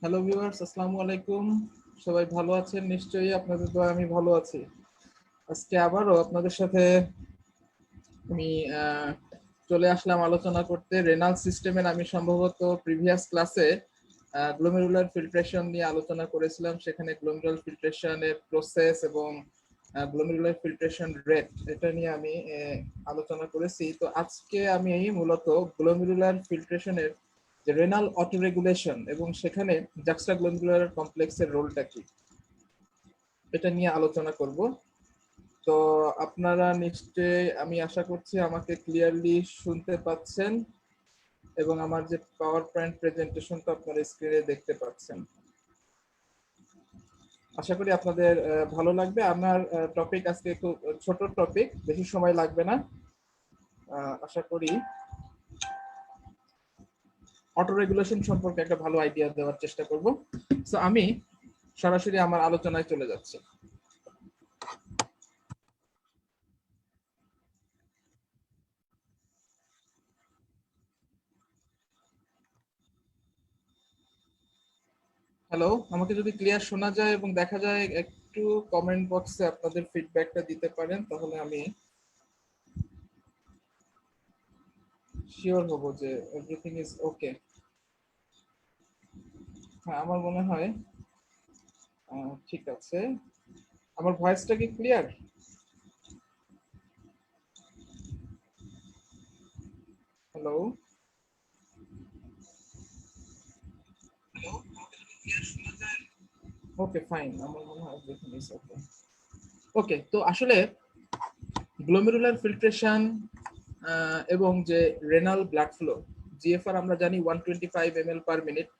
Hello viewers, আসসালামু আলাইকুম। সবাই ভালো আছেন নিশ্চয়ই? আপনাদের দোয়ায় আমি ভালো আছি। আজকে আবারও আপনাদের সাথে আমি চলে আসলাম আলোচনা করতে রেনাল সিস্টেমের। আমি সম্ভবত প্রিভিয়াস ক্লাসে গ্লোমেরুলার ফিল্ট্রেশন নিয়ে আলোচনা করেছিলাম। সেখানে গ্লোমেরুলার ফিল্ট্রেশনের প্রসেস এবং গ্লোমেরুলার ফিল্ট্রেশন রেট এটা নিয়ে আমি আলোচনা করেছি। তো আজকে আমি মূলত গ্লোমেরুলার ফিল্ট্রেশনের যে রেনাল অটো রেগুলেশন এবং সেখানে জাক্সটাগ্লোমেরুলার কমপ্লেক্সের রোলটা কি এটা নিয়ে আলোচনা করব। তো আপনারা নিশ্চয়ই, আমি আশা করছি আমাকে ক্লিয়ারলি শুনতে পাচ্ছেন এবং আমার যে পাওয়ার পয়েন্ট প্রেজেন্টেশনটা আপনারা স্ক্রিনে দেখতে পাচ্ছেন। আশা করি আপনাদের ভালো লাগবে। আমার টপিক আজকে খুব ছোট টপিক, বেশি সময় লাগবে না। আশা করি অটো রেগুলেশন সম্পর্কে একটা ভালো আইডিয়া দেওয়ার চেষ্টা করব। সো আমি সরাসরি আমার আলোচনায় চলে যাচ্ছি। হ্যালো, আমাকে যদি ক্লিয়ার শোনা যায় এবং দেখা যায়, একটু কমেন্ট বক্সে আপনাদের ফিডব্যাকটা দিতে পারেন, তাহলে আমি শিওর হব যে এভরিথিং ইজ ওকে। হ্যাঁ, আমার মনে হয় ঠিক আছে। আমার ভয়েসটা কি ক্লিয়ার? হ্যালো, ওকে ফাইন, আমার মনে হয় এভরিথিং ইজ ওকে। ওকে, তো আসলে গ্লোমেরুলার ফিল্ট্রেশন এবং যে রেনাল ব্লাড ফ্লো, জিএফআর আমরা জানি 125 ml per minute,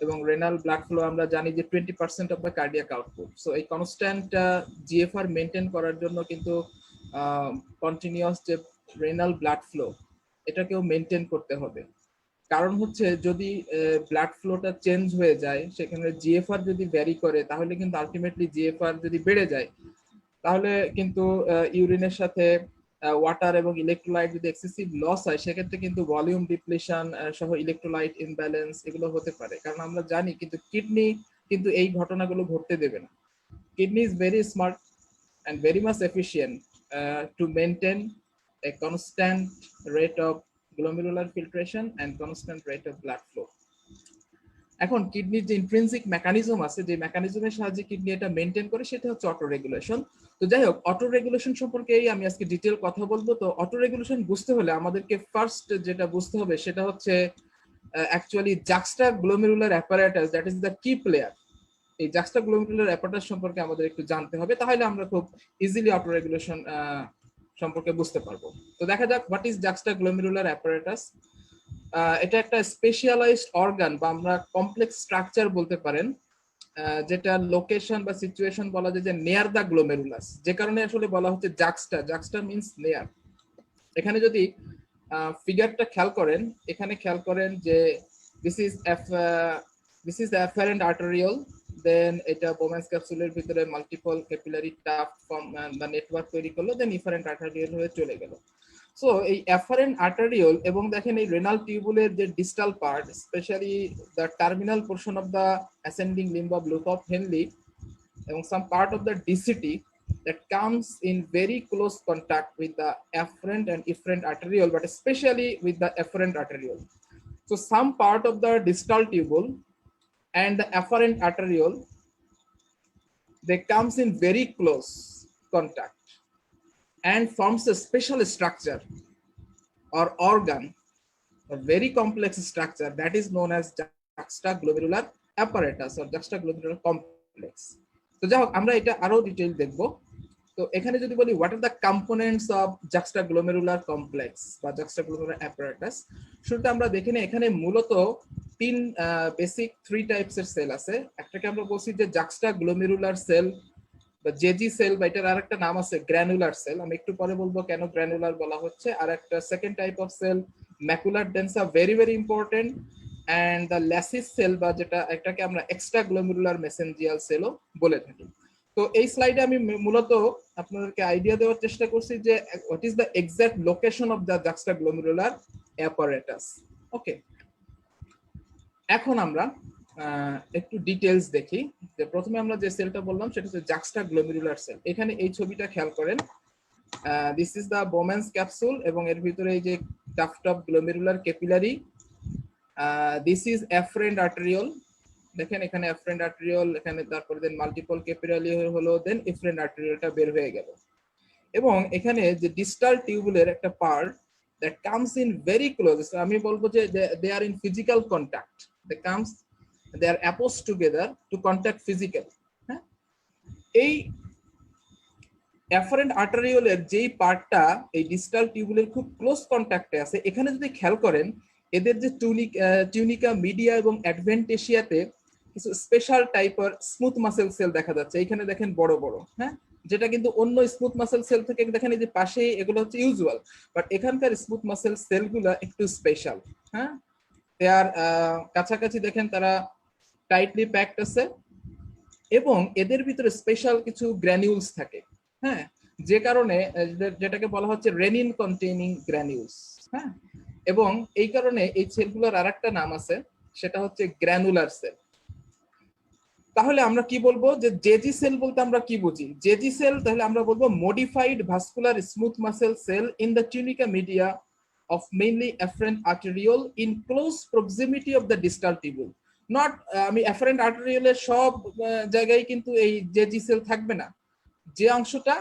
এবং রেনাল ব্লাড ফ্লো আমরা জানি যে 20% of the cardiac output. So এই কনস্ট্যান্ট জিএফআর মেনটেন করার জন্য কিন্তু কন্টিনিউয়াস যে রেনাল ব্লাড ফ্লো এটাকেও মেনটেন করতে হবে। কারণ হচ্ছে যদি ব্লাড ফ্লোটা চেঞ্জ হয়ে যায়, সেখানে জিএফআর যদি ভ্যারি করে, তাহলে কিন্তু আলটিমেটলি জিএফআর যদি বেড়ে যায়, তাহলে কিন্তু ইউরিনের সাথে ওয়াটার এবং ইলেকট্রোলাইট যদি এক্সেসিভ লস হয়, সেক্ষেত্রে কিন্তু ভলিউম ডিপ্লিশন সহ ইলেকট্রোলাইট ইমব্যালেন্স এগুলো হতে পারে। কারণ আমরা জানি কিন্তু কিডনি কিন্তু এই ঘটনাগুলো ঘটতে দেবে না। Kidney is very smart and very much efficient to maintain a constant rate of glomerular filtration and constant rate of blood flow. এখন কিডনির যে ইন্ট্রিনসিক মেকানিজম আছে, যে মেকানিজমের সাহায্যে কিডনি এটা মেনটেন করে, সেটা হচ্ছে অটো রেগুলেশন। তো যাই হোক, অটো রেগুলেশন সম্পর্কে আমি আজকে ডিটেল কথা বলবো। তো অটো রেগুলেশন বুঝতে হলে আমাদেরকে ফার্স্ট যেটা বুঝতে হবে সেটা হচ্ছে actually juxtaglomerular apparatus, that is the key player. এই জাক্সটাগ্লোমেরুলার অ্যাপারেটাস সম্পর্কে আমাদের একটু জানতে হবে, তাহলে আমরা খুব ইজিলি অটো রেগুলেশন সম্পর্কে বুঝতে পারবো। তো দেখা যাক, হোয়াট ইজ জাক্সটাগ্লোমেরুলার অ্যাপারেটাস। এটা একটা স্পেশালাইজড অর্গান বা আমরা কমপ্লেক্স স্ট্রাকচার বলতে পারেন, যেটা লোকেশন বা সিচুয়েশন বলা যায় যে নেয়ার দা গ্লোমেরুলাস, যে কারণে আসলে বলা হচ্ছে জাক্সটা। জাক্সটা মিন্স নেয়ার। এখানে যদি ফিগারটা খেয়াল করেন, এখানে খেয়াল করেন যে দিস ইজ দ্য অ্যাফারেন্ট আর্টেরিয়ল, দেন এটা বোম্যান্স ক্যাপসুলের ভিতরে মাল্টিপল ক্যাপিলারি টাফ ফর্ম বা নেটওয়ার্ক তৈরি করলো, দেন ইফারেন্ট আর্টেরিয়ল হয়ে চলে গেল। সো এই অ্যাফারেন্ট আর্টেরিয়ল এবং দেখেন এই রেনাল টিউবুলের যে distal part, specially the terminal portion of the ascending limb of loop of Henle এবং some part of the DCT that comes in very close contact with the afferent and efferent arteriole, but especially with the efferent arteriole. So some part of the distal tubule and the afferent arteriole, they comes in very close contact and forms a special structure or organ, a very complex structure that is known as juxtaglomerular apparatus or juxtaglomerular complex. তো যাই হোক, আমরা এটা আরো detail দেখবো। তো এখানে যদি বলি what are the components of juxtaglomerular complex বা জাক্সটাগ্লোমেরুলার অ্যাপারেটাস, শুরুতে আমরা দেখি না, এখানে মূলত তিন বেসিক থ্রি টাইপসের সেল আছে। একটাকে আমরা বলছি যে জাক্সটাগ্লোমেরুলার সেল বা জেজি সেল, বা এটার আরেকটা নাম আছে গ্র্যানুলার সেল। আমি একটু পরে বলবো কেন গ্র্যানুলার বলা হচ্ছে। আর একটা second type of cell macular densa, very very important, and the lacis cell বা যেটা এটাকে আমরা এক্সট্রা গ্লোমেরুলার মেসেঞ্জিয়াল সেলও বলে থাকি। তো এই স্লাইডে আমি মূলত আপনাদেরকে আইডিয়া দেওয়ার চেষ্টা করছি যে what is the exact location of the juxtaglomerular apparatus. Okay, এখন আমরা একটু ডিটেলস দেখি। যে প্রথমে আমরা যে সেলটা বললাম সেটা হচ্ছে জাক্সটাগ্লোমেরুলার সেল। এখানে এই ছবিটা খেয়াল করেন, this is the Bowman's capsule এবং এর ভিতরে এই যে tuft of glomerular capillary, this is efferent arteriole. দেখেন এখানে এফারেন্ট আর্টেরিওল, এখানে তারপরে দেন মাল্টিপল ক্যাপিলারি হলো, দেন এফারেন্ট আর্টেরিওলটা বের হয়ে গেল। এবং এখানে যে ডিস্টাল টিউবুলের একটা part that comes in very close, আমি বলবো যে they are in physical contact, they are opposed together to contact physical। হ্যাঁ, এই এফারেন্ট আর্টেরিওলের যেই পার্টটা এই ডিস্টাল টিউবুলের খুব ক্লোজ কন্ট্যাক্টে আছে, এখানে যদি খেয়াল করেন এদের যে টিউনিকা মিডিয়া এবং অ্যাডভেন্টেশিয়াতে কিছু স্পেশাল টাইপের স্মুথ মাসেল সেল দেখা যাচ্ছে। এখানে দেখেন বড় বড়, হ্যাঁ, যেটা কিন্তু অন্য স্মুথ মাসেল সেল থেকে দেখেন এই যে পাশে এগুলো হচ্ছে ইউজুয়াল, বাট এখানকার স্মুথ মাসেল সেলগুলো একটু স্পেশাল। হ্যাঁ, আর কাছাকাছি দেখেন তারা টাইটলি প্যাকড আছে এবং এদের ভিতরে স্পেশাল কিছু গ্র্যানিউলস থাকে। হ্যাঁ, যে কারণে যেটাকে বলা হচ্ছে রেনিন কন্টেইনিং গ্র্যানিউলস। হ্যাঁ, এবং এই কারণে এই সেলগুলোর আরেকটা নাম আছে, সেটা হচ্ছে গ্র্যানুলার সেল। তাহলে আমরা কি বলবো যে জেজি সেল বলতে আমরা কি বুঝি? জেজি সেল তাহলে আমরা বলবো modified vascular smooth muscle sell in the tunica media of mainly afferent arteriole in close proximity of the distal tubule. Not আমি afferent arteriole এর সব জায়গায় কিন্তু এই জেজি সেল থাকবে না। যে অংশটা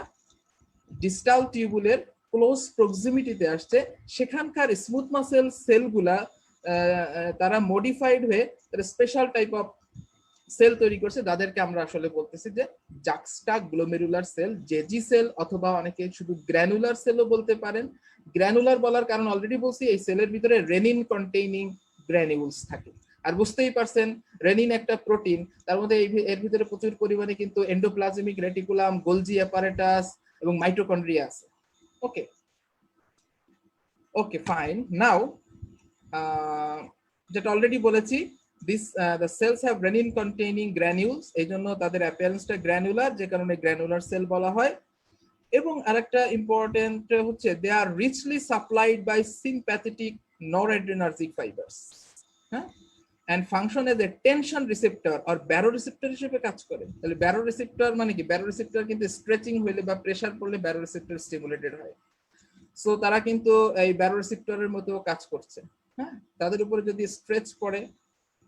ডিস্টাল টিউবুলের ক্লোজ প্রক্সিমিটিতে আসছে সেখানকার স্মুথ মাসেল সেলগুলা তারা মডিফাইড হয়ে স্পেশাল টাইপ অফ সেল তৈরি করছে, যাদেরকে আমরা আসলে বলতেছি যে জাক্সটাগ্লোমেরুলার সেল, জেজি সেল, অথবা অনেকে শুধু গ্র্যানুলার সেলও বলতে পারেন। গ্র্যানুলার বলার কারণ অলরেডি বলছি, এই সেলের ভিতরে রেনিন কন্টেইনিং গ্র্যানিউলস থাকে। আর বুঝতেই পারছেন রেনিন একটা প্রোটিন, তার মধ্যে এর ভিতরে প্রচুর পরিমাণে কিন্তু এন্ডোপ্লাজমিক রেটিকুলাম, গোলজি অ্যাপারেটাস এবং মাইটোকন্ড্রিয়া আছে। ওকে ওকে ফাইন। নাও যেটা অলরেডি বলেছি, the cells have renin containing granules, এইজন্য তাদের অ্যাপিয়ারেন্সটা গ্র্যানুলার, যে কারণে গ্র্যানুলার সেল বলা হয়। এবং আরেকটা ইম্পর্টেন্ট হচ্ছে they are richly supplied by sympathetic noradrenergic fibers, হ্যাঁ, and function as a tension receptor or baroreceptor হিসেবে কাজ করে। তাহলে baroreceptor মানে কি? baroreceptor কিন্তু স্ট্রেচিং হইলে বা প্রেসার পড়লে baroreceptor স্টিমুলেটেড হয়। সো তারা কিন্তু এই baroreceptor-এর মতো কাজ করছে। হ্যাঁ, তাদের উপরে যদি স্ট্রেচ পড়ে,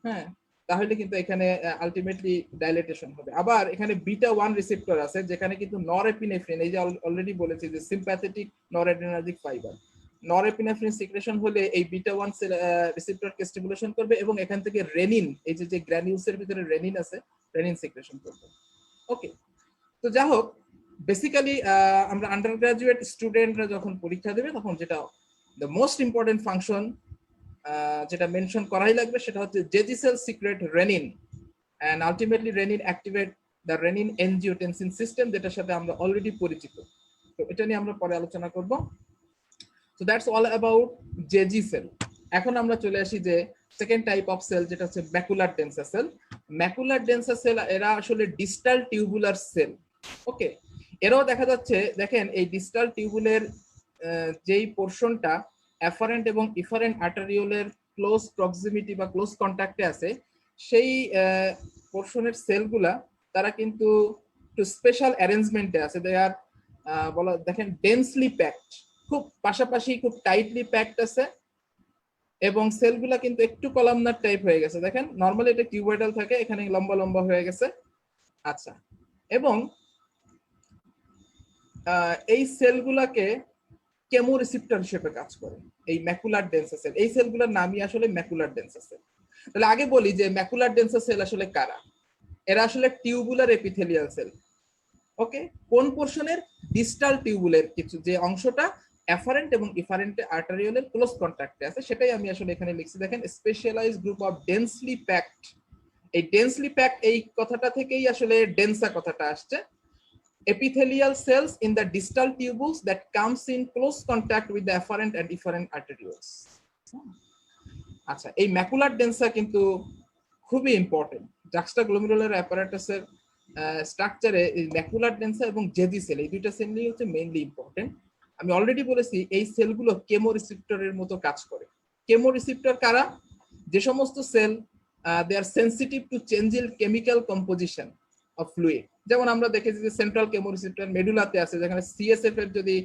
হ্যাঁ, তাহলে কিন্তু এখানে আলটিমেটলি ডাইলেটেশন হবে। আবার এখানে বিটা 1 রিসেপ্টর আছে, যেখানে কিন্তু নরএপিনেফ্রিন, এই যে অলরেডি বলেছি যে সিম্প্যাথেটিক নরএড্রেনার্জিক ফাইবার, নরএপিনেফ্রিন সিক্রেশন হলে এই বিটা 1 রিসেপ্টরকে স্টিমুলেশন করবে এবং এখান থেকে রেনিন, এই যে গ্র্যানিউলসের ভিতরে রেনিন আছে, রেনিন সিক্রেশন করবে। ওকে, তো যাই হোক, বেসিক্যালি আমরা আন্ডার গ্রাজুয়েট স্টুডেন্টরা যখন পরীক্ষা দেবে তখন যেটা দ্য মোস্ট ইম্পর্টেন্ট ফাংশন যেটা মেনশন করাই লাগবে সেটা হচ্ছে JG cell secrete renin and ultimately renin activate the renin angiotensin system, যেটার সাথে আমরা অলরেডি পরিচিত। তো এটা নিয়ে আমরা পরে আলোচনা করব। So that's all about JG cell. এখন আমরা চলে আসি যে সেকেন্ড টাইপ অফ সেল, যেটা হচ্ছে ম্যাকুলার ডেন্সা সেল। ম্যাকুলার ডেন্সা সেল এরা আসলে ডিস্টাল টিউবুলার সেল। ওকে, এরাও দেখা যাচ্ছে, দেখেন এই ডিস্টাল টিউবুলের যেই পোর্শনটা অ্যাফারেন্ট এবং ইফারেন্ট আর্টারিওলের ক্লোজ প্রক্সিমিটি বা ক্লোজ কন্ট্যাক্টে আছে, সেই পোর্শনের সেলগুলা তারা কিন্তু একটু স্পেশাল অ্যারেঞ্জমেন্টে আছে। দে আর বলা, দেখেন ডেন্সলি প্যাকড, খুব পাশাপাশি খুব টাইটলি প্যাকড আছে এবং সেলগুলা কিন্তু একটু কলামনার টাইপ হয়ে গেছে। দেখেন নরমালি এটা কিউবয়েডাল থাকে, এখানে লম্বা লম্বা হয়ে গেছে। আচ্ছা, এবং এই সেলগুলাকে কেমোরিসেপ্টর হিসেবে কাজ করে এই ম্যাকুলার ডেন্সা সেল। এই সেলগুলোর নামই আসলে ম্যাকুলার ডেন্সা সেল। তাহলে আগে বলি যে ম্যাকুলার ডেন্সা সেল আসলে কারা? এরা আসলে টিউবুলার এপিথেলিয়াল সেল। ওকে, কোন পোর্শনের? ডিস্টাল টিউবুলের কিছু যে অংশটা অ্যাফারেন্ট এবং ইফারেন্ট আর্টারিওলের ক্লোজ কন্ট্যাক্টে আছে, সেটাই আমি আসলে এখানে লিখছি। দেখেন specialised group of densely packed. এই ডেন্সলি প্যাকড এই কথাটা থেকেই আসলে ডেন্সা কথাটা আসছে। Epithelial cells in the distal tubules that comes in close contact with the afferent and efferent arterioles. আচ্ছা, এই ম্যাকুলার ডেন্সা কিন্তু খুবই ইম্পর্টেন্ট। জাক্সটাগ্লোমেরুলার অ্যাপারেটাসের স্ট্রাকচারে এই ম্যাকুলার ডেন্সা এবং জেজি সেল, এই দুইটা সেল নিয়ে হচ্ছে মেইনলি ইম্পর্টেন্ট। আমি অলরেডি বলেছি এই সেলগুলো কেমোরিসেপ্টরের মতো কাজ করে। কেমোরিসেপ্টর কারা? যে সমস্ত sell they are sensitive to change in chemical composition of fluid. যেমন আমরা দেখেছি যে সেন্ট্রাল কেমোরিসেপ্টর মেডুলাতে আছে, যেখানে সিএসএফ এর যদি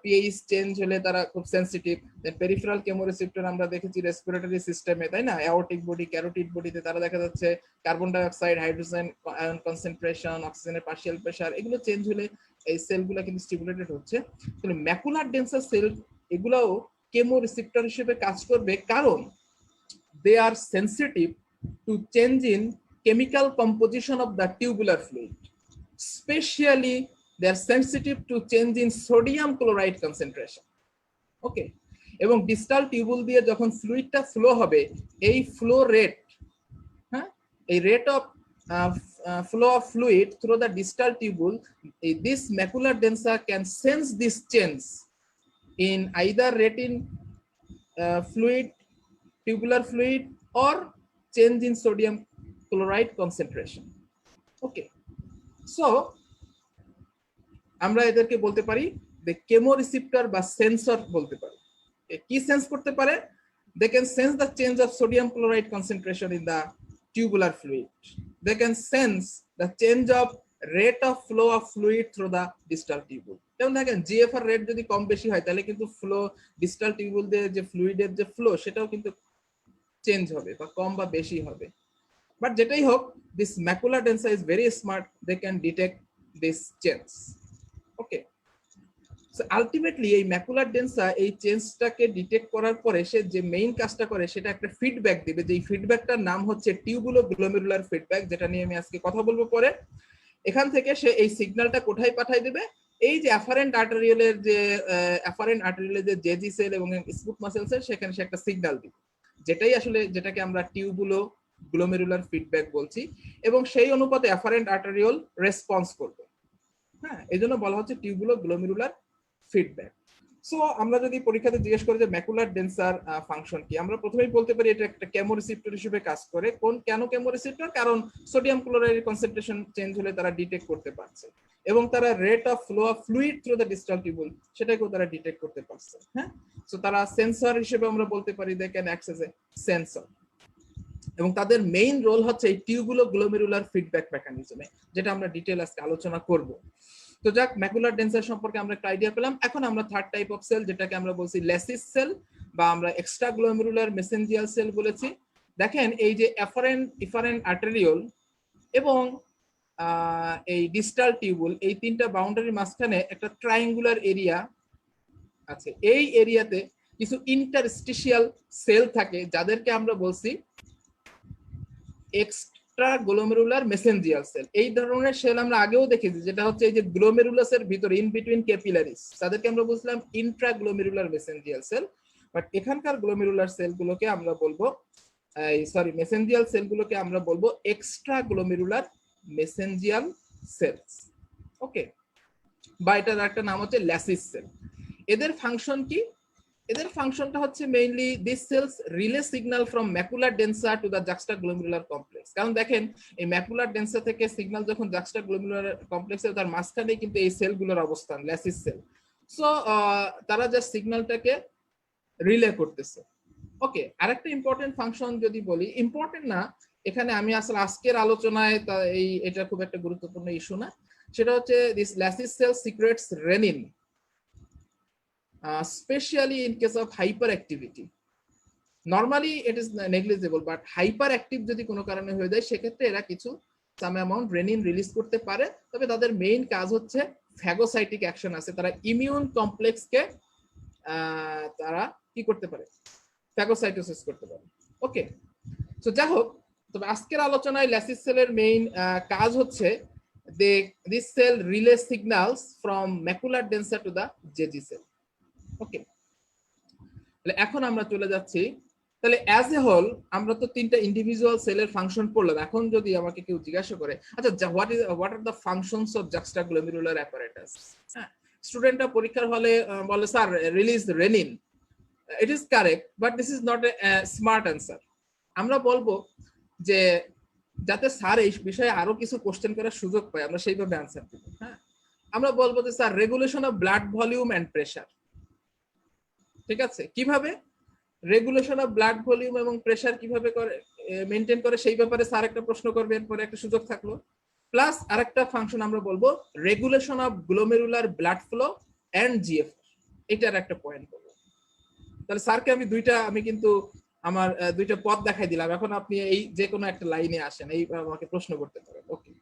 পিএইচ চেঞ্জ হলে তারা খুব সেনসিটিভ। দেন পেরিফেরাল কেমোরিসেপ্টর আমরা দেখেছি রেসপিরেটরি সিস্টেমে, তাই না, অ্যাওর্টিক বডি, ক্যারোটিড বডিতে তারা দেখা যাচ্ছে carbon die oxide, hydrogen ion concentration, অক্সিজেনের পার্শিয়াল প্রেসার, এগুলো চেঞ্জ হলে এই সেলগুলো কিন্তু স্টিমুলেটেড হচ্ছে। কিন্তু ম্যাকুলার ডেন্সার সেল এগুলাও কেমোরিসেপ্টর হিসেবে কাজ করবে, কারণ they are sensitive to change in chemical composition of the tubular fluid. Especially they are sensitive to change in sodium chloride concentration. Okay, এবং ডিস্টাল টিউবুল দিয়ে যখন ফ্লুইডটা ফ্লো হবে, এই ফ্লো রেট, হ্যাঁ, এই rate of flow of fluid through the distal tubule, this macular densa can sense this change in either rate in fluid, tubular fluid, or change in sodium chloride concentration. Okay, so আমরা এদেরকে বলতে পারি the chemoreceptor বা sensor বলতে পারি। কি sense করতে পারে? they can sense the change of sodium chloride concentration in the tubular fluid. They can sense the change of rate of flow of fluid through the distal tubule. যেমন দেখেন GFR rate যদি কম বেশি হয় তাহলে কিন্তু flow distal tubule দিয়ে যে ফ্লুইডের যে ফ্লো সেটাও কিন্তু চেঞ্জ হবে বা কম বা বেশি হবে। বাট যেটাই হোক, this macular densa is very smart, they can detect this change. Okay, so ultimately এই ম্যাকুলার ডেন্সা এই চেঞ্জটাকে ডিটেক্ট করার পরে সে যে মেইন কাজটা করে সেটা একটা ফিডব্যাক দিবে, যে ফিডব্যাকটার নাম হচ্ছে টিউবুলো গ্লোমেরুলার ফিডব্যাক, যেটা নিয়ে আমি আজকে কথা বলবো পরে। এখান থেকে সে এই সিগন্যালটা কোথায় পাঠায় দেবে? এই যে অ্যাফারেন্ট আর্টেরিওলের যে জেজি সেল এবং স্মুথ মাসেল সেল, সেখানে সে একটা সিগন্যাল দিবে, যেটাই আসলে যেটাকে আমরা টিউবুলো গ্লোমেরুলার ফিডব্যাক বলছি, এবং সেই অনুপাতে অ্যাফারেন্ট আর্টেরিওল রেসপন্স করবে। হ্যাঁ, এই জন্য বলা হচ্ছে টিউবুলো গ্লোমেরুলার ফিডব্যাক। সো আমরা যদি পরীক্ষাতে জিজ্ঞেস করি যে ম্যাকুলার ডেন্সার ফাংশন কি, আমরা প্রথমেই বলতে পারি এটা একটা কেমোরিসেপ্টর হিসেবে কাজ করে। কেন কেমোরিসেপ্টর? কারণ সোডিয়াম ক্লোরাইডের কনসেন্ট্রেশন চেঞ্জ হলে তারা ডিটেক্ট করতে পারছে, এবং তারা rate of flow of fluid through the distal tubule সেটাকেও তারা ডিটেক্ট করতে পারছে। হ্যাঁ, সো তারা সেন্সর হিসেবে আমরা বলতে পারি they can act as a sensor, এবং তাদের মেইন রোল হচ্ছে এই টিউবুলো গ্লোমেরুলার ফিডব্যাক মেকানিজমে, যেটা আমরা ডিটেইল আজকে আলোচনা করব। তো যাক, ম্যাকুলার ডেন্সার সম্পর্কে আমরা একটা আইডিয়া পেলাম। এখন আমরা থার্ড টাইপ অফ সেল, যেটাকে আমরা বলছি ল্যাসিস সেল বা আমরা এক্সট্রা গ্লোমেরুলার মেসেঞ্জিয়াল সেল বলেছি। দেখেন এই যে ইফারেন্ট আর্টেরিওল এবং এই ডিস্টাল টিউবুল, এই তিনটা বাউন্ডারির মাঝখানে একটা ট্রায়াঙ্গুলার এরিয়া আছে। এই এরিয়াতে কিছু ইন্টারস্টিশিয়াল সেল থাকে, যাদেরকে আমরা বলছি এক্সট্রা গ্লোমেরুলার মেসেঞ্জিয়াল সেল। এই ধরনের সেল আমরা আগেও দেখেছি, যেটা হচ্ছে এই যে গ্লোমেরুলাসের ভিতরে ইন বিটুইন ক্যাপিলারিস, তাদেরকে আমরা বলছিলাম intra glomerular mesangial cell. But এখানকার গ্লোমেরুলার সেলগুলোকে আমরা বলবো মেসেঞ্জিয়াল সেলগুলোকে আমরা বলবো extra glomerular mesangial cells. Okay, বা এটার একটা নাম হচ্ছে ল্যাসিস সেল। এদের ফাংশন কি? এদের ফাংশনটা হচ্ছে mainly this cells relay signal from macular densa to the juxtaglomerular complex. কারণ দেখেন এই ম্যাকুলার ডেন্সা থেকে সিগন্যাল যখন জাক্সটাগ্লোমেরুলার কমপ্লেক্সে, তার মাঝখানেই কিন্তু এই সেলগুলোর অবস্থান, ল্যাসিস সেল। সো তারা জাস্ট সিগন্যালটাকে রিলে করতেছে। ওকে, আরেকটা ইম্পর্টেন্ট ফাংশন যদি বলি, ইম্পর্টেন্ট না এখানে, আমি আসলে আজকের আলোচনায় এটা খুব একটা গুরুত্বপূর্ণ ইস্যু না, সেটা হচ্ছে this lacis cell secretes renin, especially in case of hyperactivity. Normally it is negligible, but hyperactive যদি কোনো কারণে হয়ে যায় সেক্ষেত্রে এরা কিছু সাম অ্যামাউন্ট রেনিন রিলিজ করতে পারে। তবে তাদের মেইন কাজ হচ্ছে ফ্যাগোসাইটিক অ্যাকশন আছে, তারা ইমিউন কমপ্লেক্সকে তারা কি করতে পারে? ফ্যাগোসাইটোসিস করতে পারে। ওকে, সো যাই হোক, তবে আজকের আলোচনায় ল্যাসিস সেলের মেইন কাজ হচ্ছে this cell relay signals from macular densa to the JG cell. Okay, তাহলে এখন আমরা চলে যাচ্ছি, তাহলে অ্যাজ এ হোল আমরা তো তিনটা ইন্ডিভিজুয়াল সেলের ফাংশন পড়লাম। এখন যদি আমাকে কেউ জিজ্ঞাসা করে, আচ্ছা what are the functions of juxtaglomerular apparatus, স্টুডেন্টরা পরীক্ষার হলে বলে sir release renin. It is correct, but this is not a smart answer. আমরা বলবো যে যাতে স্যার এই বিষয়ে আরো কিছু কোশ্চেন করার সুযোগ পায়, আমরা সেইভাবে অ্যান্সার দিব। হ্যাঁ, আমরা বলবো যে sir regulation of blood volume and pressure. ঠিক আছে, কিভাবে? রেগুলেশন অফ ব্লাড ভলিউম এবং প্রেসার কিভাবে করে মেনটেন করে সেই ব্যাপারে স্যার একটা প্রশ্ন করবেন, পরে একটা সুযোগ থাকলো। প্লাস আরেকটা ফাংশন আমরা বলবো regulation of glomerular blood flow and GFR, এটার একটা পয়েন্ট বলবো। তাহলে স্যারকে আমি কিন্তু আমার দুইটা পথ দেখাই দিলাম, এখন আপনি এই যে কোনো একটা লাইনে আসেন, এই আমাকে প্রশ্ন করতে পারেন। ওকে,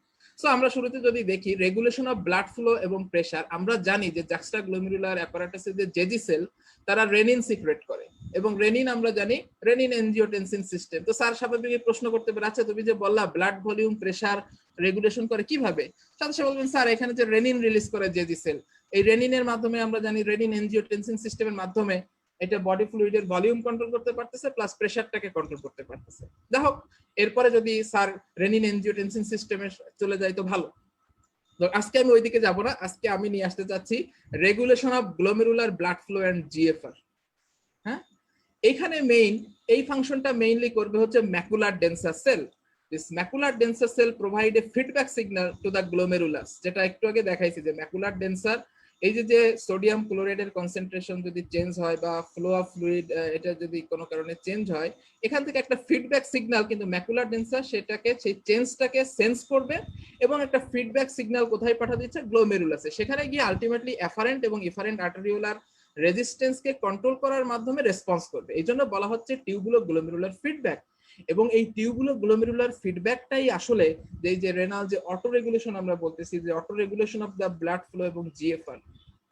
সো আমরা শুরুতে যদি দেখি রেগুলেশন অফ ব্লাড ফ্লো এবং প্রেসার, আমরা জানি যে জাক্সটাগ্লোমেরুলার অ্যাপারাটাসের যে জেজি সেল তারা রেনিন সিক্রেট করে, এবং রেনিন আমরা জানি রেনিন এনজিওটেনসিন সিস্টেম। তো স্যার স্বাভাবিকই প্রশ্ন করতে পারে, আচ্ছা তুমি যে বললা ব্লাড ভলিউম প্রেসার রেগুলেশন করে কিভাবে, সাথে সাথে বলবেন স্যার এখানে যে রেনিন রিলিজ করে জেজি সেল, এই রেনিনের মাধ্যমে আমরা জানি রেনিন এনজিওটেনসিন সিস্টেমের মাধ্যমে এটা বডি ফ্লুইডের ভলিউম কন্ট্রোল করতে পারতেছে, প্লাস প্রেসারটাকে কন্ট্রোল করতে পারতেছে। যাই হোক, এরপরে যদি স্যার রেনিন এনজিওটেনসিন সিস্টেমে চলে যায় তো ভালো। তো আজকে আমি ওইদিকে যাব না, আজকে আমি নিয়ে আসতে চাচ্ছি regulation of glomerular blood flow and GFR. হ্যাঁ, এখানে এই ফাংশনটা মেইনলি করবে হচ্ছে ম্যাকুলার ডেন্সার সেল। দিস ম্যাকুলার ডেন্সার cell provide a feedback signal to the glomerulus, যেটা একটু আগে দেখাইছি যে ম্যাকুলার ডেন্সার, এই যে সোডিয়াম ক্লোরাইডের কনসেন্ট্রেশন যদি চেঞ্জ হয় বা ফ্লো অফ ফ্লুইড এটা যদি কোনো কারণে চেঞ্জ হয়, এখান থেকে একটা ফিডব্যাক সিগন্যাল কিন্তু ম্যাকুলার ডেন্সার সেটাকে, সেই চেঞ্জটাকে সেন্স করবে এবং একটা ফিডব্যাক সিগন্যাল কোথায় পাঠা দিচ্ছে, গ্লোমেরুলাসে। সেখানে গিয়ে আলটিমেটলি এফারেন্ট এবং ইফারেন্ট আর্টেরিওলার রেজিস্ট্যান্সকে কন্ট্রোল করার মাধ্যমে রেসপন্স করবে। এই জন্য বলা হচ্ছে টিউবুলো গ্লোমেরুলার ফিডব্যাক। এবং এই টিউবুলো গ্লোমেরুলার ফিডব্যাকটাই আসলে যে রেনাল যে অটো রেগুলেশন আমরা বলতেছি, যে auto regulation of the blood flow এবং জিএফআর,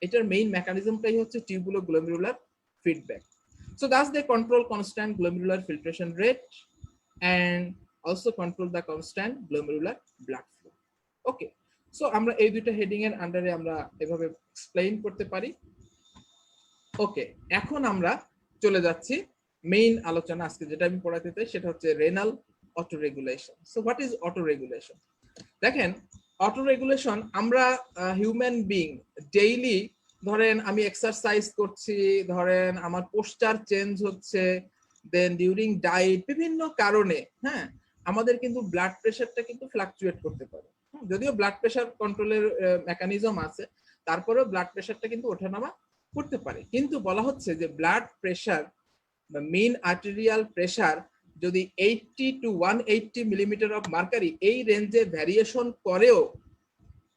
এটার মেইন মেকানিজমটাই হচ্ছে tubulo glomerular feedback. So thus they control constant glomerular filtration rate and also control the constant glomerular blood flow. Okay, so আমরা এই দুইটা হেডিং এর আন্ডারে আমরা এভাবে এক্সপ্লেইন করতে পারি। ওকে, এখন আমরা চলে যাচ্ছি মেইন আলোচনা। আজকে যেটা আমি পড়াতে চাই সেটা হচ্ছে renal auto regulation. So what is auto regulation? দেখেন, অটো রেগুলেশন আমরা হিউম্যান বিং ডেইলি, ধরেন আমি এক্সারসাইজ করছি, ধরেন আমার পোস্টার চেঞ্জ হচ্ছে, দেন ডিউরিং ডায়েট, বিভিন্ন কারণে হ্যাঁ আমাদের কিন্তু ব্লাড প্রেশারটা কিন্তু ফ্লাকচুয়েট করতে পারে। যদিও ব্লাড প্রেশার কন্ট্রোলের মেকানিজম আছে, তারপরেও ব্লাড প্রেশারটা কিন্তু ওঠানামা করতে পারে। কিন্তু বলা হচ্ছে যে ব্লাড প্রেশার বা মেইন আর্টেরিয়াল প্রেশার যদি 80 to 180 মিলিমিটার অফ মার্কারি এই রেঞ্জে ভ্যারিয়েশন করেও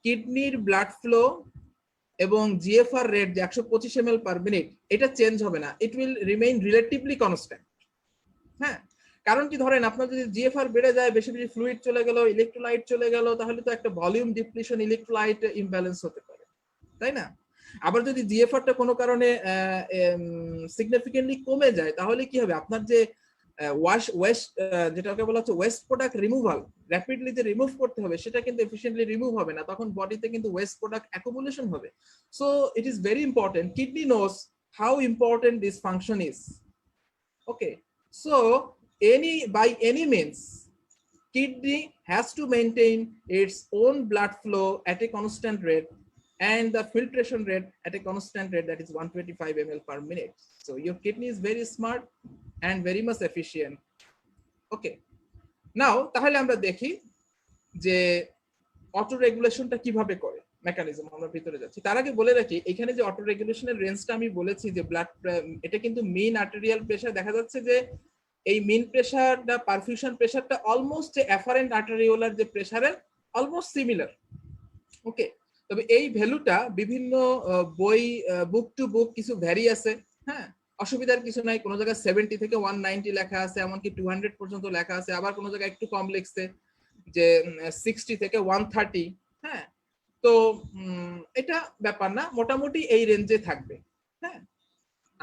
কিডনির ব্লাড ফ্লো এবং জিএফআর রেট যে 125 ml পার মিনিট, এটা চেঞ্জ হবে না, it will remain relatively constant. হ্যাঁ, কারণ কি, ধরেন আপনার যদি জিএফআর বেড়ে যায়, বেশি বেশি ফ্লুইড চলে গেল, ইলেকট্রোলাইট চলে গেল, তাহলে তো একটা ভলিউম ডিপ্লিশন, ইলেকট্রোলাইট ইমব্যালেন্স হতে পারে, তাই না? আবার যদি জিএফআরটা কোনো কারণে সিগনিফিকেন্টলি কমে যায়, তাহলে কি হবে, আপনার যে যেটাকে বলা হচ্ছে ওয়েস্ট প্রোডাক্ট রিমুভাল, র্যাপিডলি যে রিমুভ করতে হবে সেটা কিন্তু এফিশিয়েন্টলি রিমুভ হবে না, তখন বডিতে কিন্তু ওয়েস্ট প্রোডাক্ট অ্যাকুমুলেশন হবে। So it is very important, kidney knows how important this function is. Okay, so by any means kidney has to maintain its own blood flow at a constant rate and the filtration rate at a constant rate, that is 125 ml per minute. So your kidney is very smart and very much efficient. Okay, now তাহলে আমরা দেখি যে auto রেগুলেশনটা কিভাবে করে, mechanism আমরা ভিতরে যাচ্ছি। তার আগে বলে রাখি, এখানে যে অটো রেগুলেশনের রেঞ্জটা আমি বলেছি যে ব্লাড, এটা কিন্তু মেইন আর্টেরিয়াল প্রেসার, দেখা যাচ্ছে যে এই মেইন প্রেসারটা, পারফিউশন প্রেসারটা অলমোস্ট যে অ্যাফারেন্ট আর্টেরিওলার যে প্রেসারের অলমোস্ট সিমিলার। ওকে, তবে এই ভ্যালুটা বিভিন্ন বই, বুক টু বুক কিছু ভ্যারি আছে। হ্যাঁ, অসুবিধার কিছু নাই, কোনো জায়গায় 70 থেকে 190 লেখা আছে, এমনকি 200 পর্যন্ত লেখা আছে, আবার কোনো জায়গায় একটু কম লিখছে যে 60 থেকে 130। হ্যাঁ, তো এটা ব্যাপার না, মোটামুটি এই রেঞ্জে থাকবে। হ্যাঁ,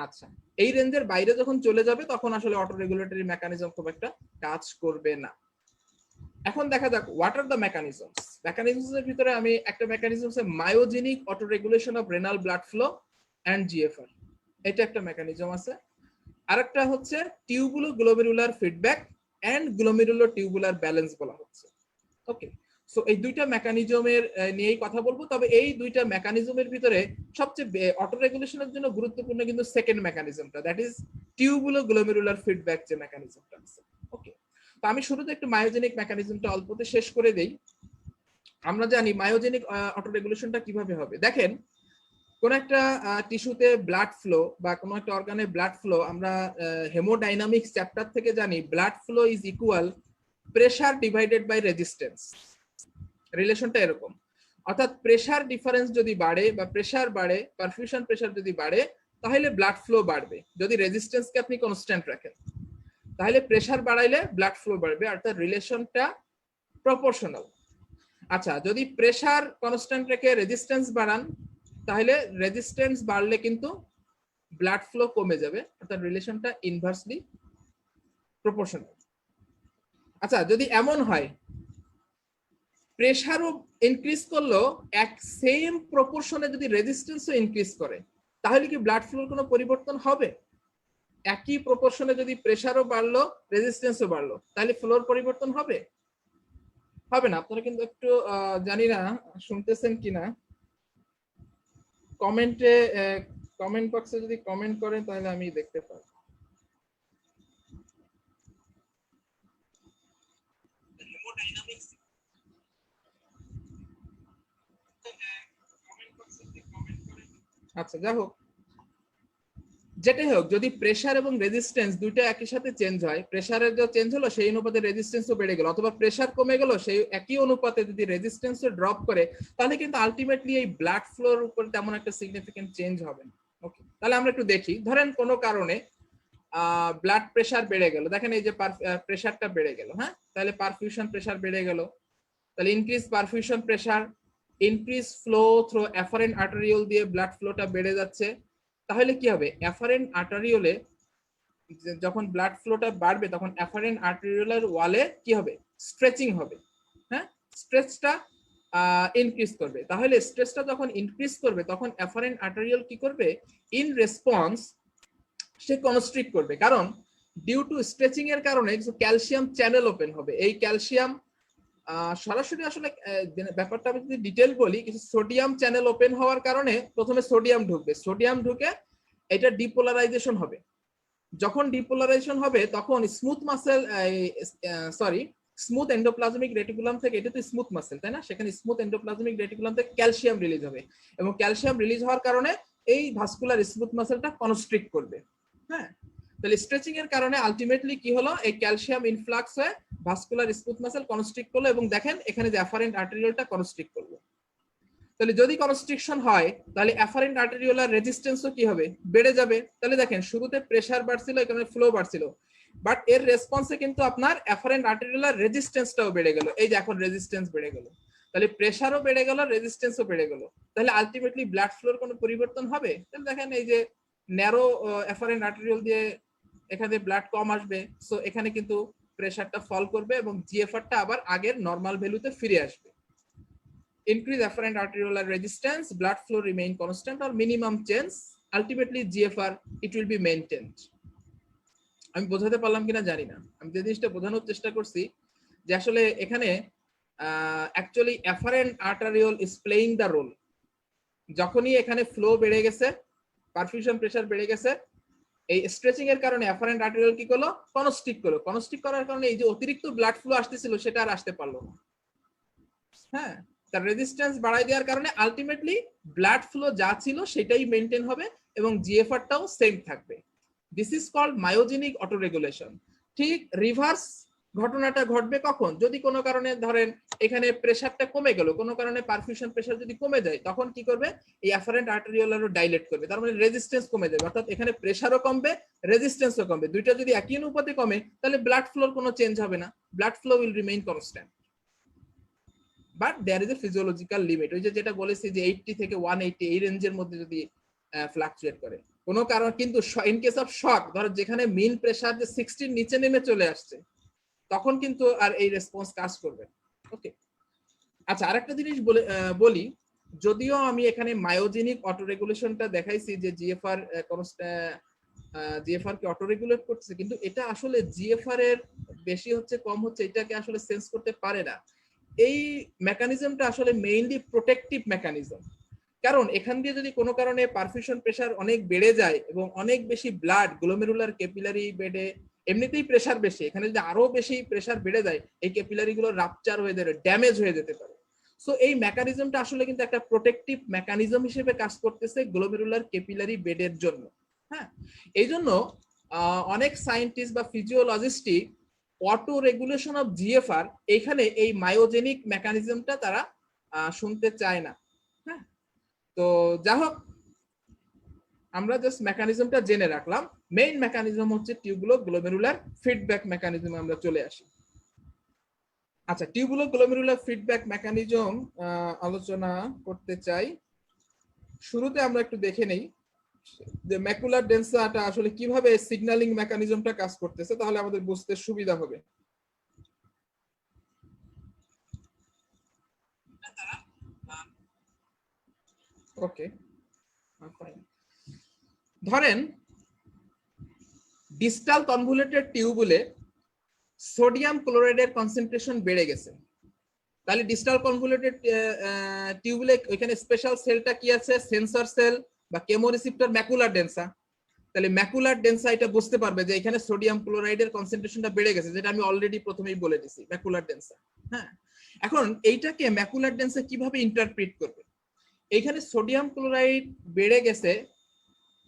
আচ্ছা, এই রেঞ্জের বাইরে যখন চলে যাবে তখন আসলে অটো রেগুলেটরি মেকানিজম খুব একটা কাজ করবে না। এখন দেখা যাক হোয়াট আর দ্য মেকানিজমস। মেকানিজমসের ভিতরে আমি একটা মেকানিজম আছে myogenic auto regulation of renal blood flow and GFR, এটা একটা মেকানিজম আছে। আরেকটা হচ্ছে tubulo glomerular feedback and glomerulo tubular balance বলা হচ্ছে। ওকে, সো এই দুইটা মেকানিজমের নিয়েই কথা বলবো। তবে এই দুইটা মেকানিজমের ভিতরে সবচেয়ে অটো রেগুলেশনের জন্য গুরুত্বপূর্ণ কিন্তু সেকেন্ড মেকানিজমটা, that is tubulo glomerular feedback যে মেকানিজমটা আছে। ওকে, তো আমি শুরুতে একটু মায়োজেনিক মেকানিজমটা অল্পতে শেষ করে দেই। আমরা জানি মায়োজেনিক অটো রেগুলেশনটা কিভাবে হবে। দেখেন, কোন একটা টিস্যুতে ব্লাড ফ্লো বা কোন একটা অর্গানে ব্লাড ফ্লো, আমরা হেমোডাইনামিক্স চ্যাপ্টার থেকে জানি blood flow is equal pressure divided by resistance. রিলেশনটা এরকম, অর্থাৎ প্রেসার ডিফারেন্স যদি বাড়ে বা প্রেসার বাড়ে, পারফিউশন প্রেসার যদি বাড়ে, তাহলে ব্লাড ফ্লো বাড়বে। যদি রেজিস্ট্যান্সকে আপনি কনস্ট্যান্ট রাখেন, তাহলে প্রেসার বাড়াইলে ব্লাড ফ্লো বাড়বে, অর্থাৎ রিলেশনটা প্রপোর্শনাল। আচ্ছা, যদি প্রেসার কনস্ট্যান্ট রেখে রেজিস্ট্যান্স বাড়ান, তাহলে রেজিস্ট্যান্স বাড়লে কিন্তু ব্লাড ফ্লো কমে যাবে, অর্থাৎ রিলেশনটা ইনভার্সলি প্রপোর্শনাল। আচ্ছা, যদি এমন হয় প্রেসারও ইনক্রিজ করলো এক সেম প্রপোর্শনে যদি রেজিস্ট্যান্সও ইনক্রিজ করে, তাহলে কি ব্লাড ফ্লোর কোনো পরিবর্তন হবে? একই প্রপোর্শনে যদি প্রেসারও বাড়লো রেজিস্ট্যান্সও বাড়লো, তাহলে ফ্লোর পরিবর্তন হবে? হবে না। আপনারা কিন্তু একটু জানি না শুনতেছেন কিনা, কমেন্টে কমেন্ট বক্সে যদি কমেন্ট করেন তাহলে আমি দেখতে পাবো। আচ্ছা, যাই হোক, যেটাই হোক, যদি প্রেসার এবং রেজিস্ট্যান্স দুইটা একই সাথে চেঞ্জ হয়, প্রেসারের যে চেঞ্জ হলো সেই অনুপাতে রেজিস্ট্যান্সও বেড়ে গেল, অথবা প্রেসার কমে গেল সেই একই অনুপাতে যদি রেজিস্ট্যান্সও ড্রপ করে, তাহলে কিন্তু আলটিমেটলি এই ব্লাড ফ্লোর উপর তেমন একটা সিগনিফিকেন্ট চেঞ্জ হবে না। ওকে, তাহলে আমরা একটু দেখি। ধরেন কোনো কারণে ব্লাড প্রেসার বেড়ে গেল, দেখেন এই যে প্রেসারটা বেড়ে গেল, হ্যাঁ, তাহলে পারফিউশন প্রেসার বেড়ে গেল, তাহলে increase perfusion pressure, increase flow through efferent arteriole দিয়ে ব্লাড ফ্লোটা বেড়ে যাচ্ছে। তাহলে কি হবে, এফারেন্ট আর্টারিওলে যখন ব্লাড ফ্লোটা বাড়বে তখন এফারেন্ট আর্টারিওলার ওয়ালে কি হবে, স্ট্রেচিং হবে, হ্যাঁ, স্ট্রেচটা ইনক্রিজ করবে। তাহলে স্ট্রেচটা যখন ইনক্রিজ করবে তখন এফারেন্ট আর্টারিওল কি করবে, ইন রেসপন্স সে কনস্ট্রিক্ট করবে, কারণ ডিউ টু স্ট্রেচিং এর কারণে ক্যালসিয়াম চ্যানেল ওপেন হবে। এই ক্যালসিয়াম সরাসরি আসলে ব্যাপারটা আমি যদি ডিটেল বলি, কিছু সোডিয়াম চ্যানেল ওপেন হওয়ার কারণে প্রথমে সোডিয়াম ঢুকবে, সোডিয়াম ঢুকে এটা ডিপোলারাইজেশন হবে। যখন ডিপোলারাইজেশন হবে তখন smooth muscle, smooth endoplasmic reticulum থেকে, এটা তো স্মুথ মাসেল তাই না, সেখানে স্মুথ এন্ডোপ্লাজমিক রেটিকুলাম থেকে ক্যালসিয়াম রিলিজ হবে, এবং ক্যালসিয়াম রিলিজ হওয়ার কারণে এই ভাস্কুলার স্মুথ মাসেলটা কনস্ট্রিক্ট করবে। হ্যাঁ, তাহলে স্ট্রেচিং এর কারণে আলটিমেটলি কি হলো, এই ক্যালসিয়াম ইনফ্লাক্স হয়ে ভাস্কুলার স্মুথ মাসেল কনস্ট্রিক্ট করলো, এবং দেখেন এখানে যে অ্যাফারেন্ট আর্টেরিওলটা কনস্ট্রিক্ট করলো। তাহলে যদি কনস্ট্রিকশন হয় তাহলে অ্যাফারেন্ট আর্টেরিওলার রেজিস্ট্যান্সও কি হবে, বেড়ে যাবে। তাহলে দেখেন শুরুতে প্রেসার বাড়ছিল, এখানে ফ্লো বাড়ছিল, বাট এর রেসপন্সে কিন্তু আপনার অ্যাফারেন্ট আর্টেরিওলার রেজিস্ট্যান্সটাও বেড়ে গেল। এই যে এখন রেজিস্ট্যান্স বেড়ে গেল, তাহলে প্রেসারও বেড়ে গেল, রেজিস্ট্যান্সও বেড়ে গেল। তাহলে আলটিমেটলি ব্লাড ফ্লোর কোনো পরিবর্তন হবে? তাহলে দেখেন এই যে ন্যারো অ্যাফারেন্ট আর্টেরিওল দিয়ে এখানে ব্লাড কম আসবে, সো এখানে কিন্তু প্রেসারটা ফল করবে এবং জিএফআরটা আবার আগের নরমাল ভ্যালুতে ফিরে আসবে। Increase afferent arteriolar resistance, blood flow remain constant or minimum change, ultimately GFR it will be maintained. আমি বোঝাতে পারলাম কিনা জানি না, আমি যে জিনিসটা বোঝানোর চেষ্টা করছি যে আসলে এখানে actually afferent arteriole is playing the role. যখনই এখানে ফ্লো বেড়ে গেছে, পারফিউশন প্রেসার বেড়ে গেছে, এই স্ট্রেচিং এর কারণে অ্যাফারেন্ট আর্টেরিওল কি করলো, কনস্ট্রিক্ট করলো, কনস্ট্রিক্ট করার কারণে এই যে অতিরিক্ত ব্লাড ফ্লো আসতেছিল সেটা আর আসতে পারলো না। হ্যাঁ, তার রেজিস্ট্যান্স বাড়াই দেওয়ার কারণে আলটিমেটলি ব্লাড ফ্লো যা ছিল সেটাই মেনটেন হবে এবং জিএফআরটাও সেম থাকবে। This is called myogenic autoregulation. ঠিক রিভার্স ঘটনাটা ঘটবে কখন, যদি কোনো কারণে ধরেন এখানে প্রেসারটা কমে গেল, কোনো কারণে পারফিউশন প্রেসার যদি কমে যায়, তখন কি করবে, এই অ্যাফারেন্ট আর্টেরিওলারও ডাইলেট করবে, তার মানে রেজিস্ট্যান্স কমে যাবে, অর্থাৎ এখানে প্রেসারও কমবে, রেজিস্ট্যান্সও কমবে। দুইটা যদি একই অনুপাতে কমে তাহলে ব্লাড ফ্লোর কোনো চেঞ্জ হবে না, blood flow will remain constant. But there is a physiological limit, ওই যে যেটা বলেছি যে 80 থেকে 180 এই রেঞ্জের মধ্যে যদি ফ্লাকচুয়েট করে কোনো কারণ, কিন্তু ইন কেস অফ শক, ধরো যেখানে মিন প্রেসার যে 60 নিচে নেমে চলে আসছে, তখন কিন্তু আর এই রেসপন্স কাজ করবে। ওকে, আচ্ছা, আরেকটা জিনিস বলি, যদিও আমি এখানে মায়োজেনিক অটোরেগুলেশনটা দেখাইছি যে জিএফআর জিএফআর কে অটোরেগুলেট করতেছে, কিন্তু এটা আসলে জিএফআর এর বেশি হচ্ছে কম হচ্ছে এটাকে আসলে সেন্স করতে পারে না। এই মেকানিজমটা আসলে মেইনলি প্রোটেকটিভ মেকানিজম, কারণ এখান দিয়ে যদি কোনো কারণে পারফিউশন প্রেসার অনেক বেড়ে যায় এবং অনেক বেশি ব্লাড গ্লোমেরুলার ক্যাপিলারি বেডে, এমনিতেই প্রেসার বেশি, এখানে যদি আরো বেশি প্রেসার বেড়ে যায় এই ক্যাপিলারি গুলো রাপচার হয়ে যাবে, ড্যামেজ হয়ে যেতে পারে। সো এই মেকানিজমটা আসলে কিন্তু একটা প্রোটেক্টিভ মেকানিজম হিসেবে কাজ করতেছে গ্লোমেরুলার ক্যাপিলারি বেডের জন্য। হ্যাঁ, এই জন্য অনেক সায়েন্টিস্ট বা ফিজিওলজিস্টই অটো রেগুলেশন অফ জিএফআর এখানে এই মায়োজেনিক মেকানিজমটা তারা শুনতে চায় না। হ্যাঁ, তো যা হোক, আমরা জাস্ট মেকানিজমটা জেনে রাখলাম। মেইন মেকানিজম হচ্ছে টিউবুলো গ্লোমেরুলার ফিডব্যাক মেকানিজম। আমরা চলে আসি। আচ্ছা, টিউবুলো গ্লোমেরুলার ফিডব্যাক মেকানিজম আলোচনা করতে চাই। শুরুতে আমরা একটু দেখে নেই যে ম্যাকুলার ডেন্সাটা আসলে কিভাবে সিগন্যালিং মেকানিজমটা কাজ করতেছে, তাহলে আমাদের বুঝতে সুবিধা হবে। ওকে, ফাইন। ধরেন ডিস্টাল কনভলিউটেড টিউবুলে সোডিয়াম ক্লোরাইডের কনসেন্ট্রেশন বেড়ে গেছে। তাহলে ডিস্টাল কনভলিউটেড টিউবুলে ওইখানে স্পেশাল সেলটা কি আছে? সেন্সর সেল বা কেমোরিসেপ্টর ম্যাকুলার ডেন্সা। তাহলে ম্যাকুলার ডেন্সা এটা বুঝতে পারবে যে এখানে সোডিয়াম ক্লোরাইডের কনসেন্ট্রেশনটা বেড়ে গেছে, যেটা আমি অলরেডি প্রথমেই বলে দিছি, ম্যাকুলার ডেন্সা। হ্যাঁ, এখন এইটাকে ম্যাকুলার ডেন্সা কিভাবে ইন্টারপ্রিট করবে? এইখানে সোডিয়াম ক্লোরাইড বেড়ে গেছে,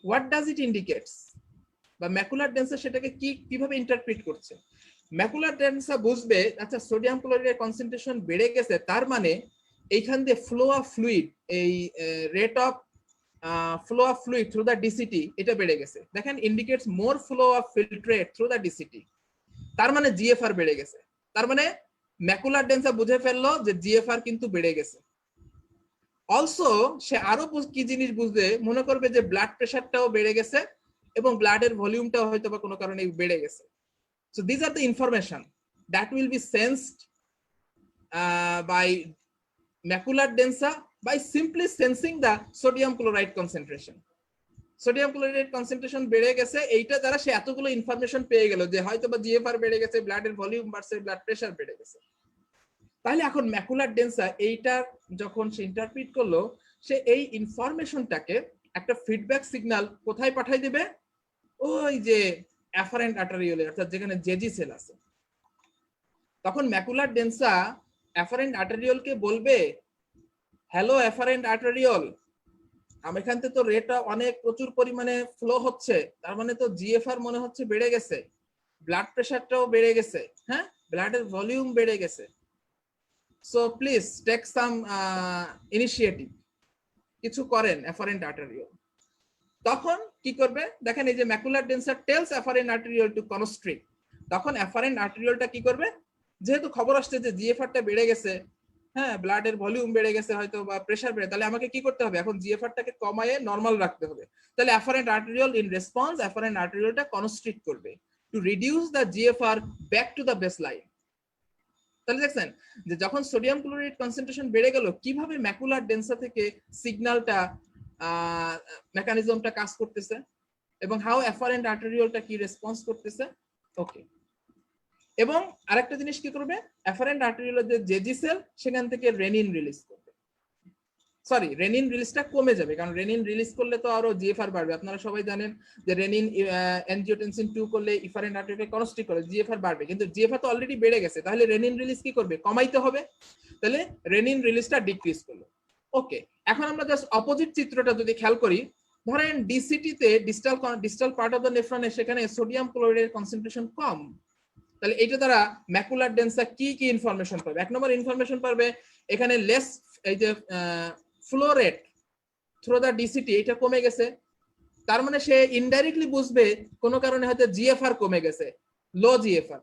হোয়াট ডাজ ইট ইন্ডিকেটস? বা ম্যাকুলার ডেন্সা সেটাকে কিভাবে ইন্টারপ্রিট করছে? ম্যাকুলার ডেন্সা বুঝবে আচ্ছা সোডিয়াম ক্লোরাইডের কনসেন্ট্রেশন বেড়ে গেছে, তার মানে এইখান দিয়ে ফ্লো অফ ফ্লুইড, এই rate of flow of fluid through the DCT এটা বেড়ে গেছে। দেখেন indicates more flow of filtrate through the DCT, তার মানে জিএফআর বেড়ে গেছে। তার মানে ম্যাকুলার ডেন্সা বুঝে ফেললো যে জিএফআর কিন্তু বেড়ে গেছে। অলসো সে আরো কি জিনিস বুঝবে, মনে করবে যে ব্লাড প্রেশারটাও বেড়ে গেছে এবং ব্লাডের ভলিউমটাও হয়তো বা কোনো কারণে বেড়ে গেছে। So these are the information that will be sensed by macular densa by simply sensing the sodium chloride concentration. Sodium chloride concentration বেড়ে গেছে, এইটা দ্বারা সে এতগুলো ইনফরমেশন পেয়ে গেল যে হয়তো বা জিএফআর বেড়ে গেছে, ব্লাডের ভলিউম বাড়ছে, ব্লাড প্রেশার বেড়ে গেছে। তাহলে এখন ম্যাকুলার ডেন্সা এইটা যখন সে ইন্টারপ্রিট করলো, সে এই ইনফরমেশনটাকে একটা ফিডব্যাক সিগন্যাল কোথায় পাঠাই দেবে? ওই যে অ্যাফারেন্ট আর্টারিওলে, অর্থাৎ যেখানে জেজি সেল আছে। তখন ম্যাকুলার ডেন্সা অ্যাফারেন্ট আর্টারিওলকে বলবে, হ্যালো অ্যাফারেন্ট আর্টারিওল, আমার এখান থেকে তো রেট অনেক প্রচুর পরিমাণে ফ্লো হচ্ছে, তার মানে তো জিএফআর মনে হচ্ছে বেড়ে গেছে, ব্লাড প্রেশারটাও বেড়ে গেছে, হ্যাঁ, ব্লাডের ভলিউম বেড়ে গেছে। So please take some initiative, কিছু করেন অ্যাফারেন্ট আর্টারিওল। তখন কি করবে? দেখেন এই যে macular densa tells afferent arteriole to constrict. তখন অ্যাফারেন্ট আর্টেরিওলটা কি করবে? যেহেতু খবর আসছে যে জিএফআরটা বেড়ে গেছে, হ্যাঁ, ব্লাডের ভলিউম বেড়ে গেছে হয়তো বা প্রেসার বেড়ে, তাহলে আমাকে কি করতে হবে? এখন জিএফআরটাকে কমায়ে নরমাল রাখতে হবে। তাহলে afferent arteriole in response afferent আর্টেরিওলটা কনস্ট্রিক্ট করবে to reduce the GFR back to the baseline. তাহলে দেখছেন যে যখন সোডিয়াম ক্লোরাইড কনসেন্ট্রেশন বেড়ে গেল, কিভাবে ম্যাকুলার ডেন্সা থেকে সিগন্যালটা মেকানিজমটা কাজ করতেছে এবং হাউ অ্যাফারেন্ট আর্টেরিওলটা কি রেসপন্স করতেছে। ওকে, এবং আরেকটা জিনিস কি করবে? অ্যাফারেন্ট আর্টেরিওলের যে জেজি সেল, সেখান থেকে রেনিন রিলিজ করবে। সরি, রেনিন রিলিজটা কমে যাবে, কারণ রেনিন রিলিজ করলে তো আরো জিএফআর বাড়বে। আপনারা সবাই জানেন যে রেনিন অ্যানজিওটেনসিন 2 করলে এফারেন্ট আর্টেরিওল কনস্ট্রিক্ট করে, জিএফআর বাড়বে, কিন্তু জিএফআর তো অলরেডি বেড়ে গেছে, তাহলে রেনিন রিলিজ কি করবে? কমাইতে হবে। তাহলে রেনিন রিলিজটা ডিক্রিজ করলো। ওকে, এখন আমরা জাস্ট অপোজিট চিত্রটা যদি খেয়াল করি, ধরেন ডিসিটি তে ডিস্টাল পার্ট অফ দ্য নেফ্রনে সেখানে সোডিয়াম ক্লোরাইডের কনসেন্ট্রেশন কম, তাহলে এটা দ্বারা ম্যাকুলার ডেন্সা কি ইনফরমেশন পাবে? এক নম্বর ইনফরমেশন পাবে এখানে লেস, এই যে flow rate through the DCT এটা কমে গেছে, তার মানে সে ইনডাইরেক্টলি বুঝবে কোনো কারণে হয়তো জিএফআর কমে গেছে, লো জিএফআর,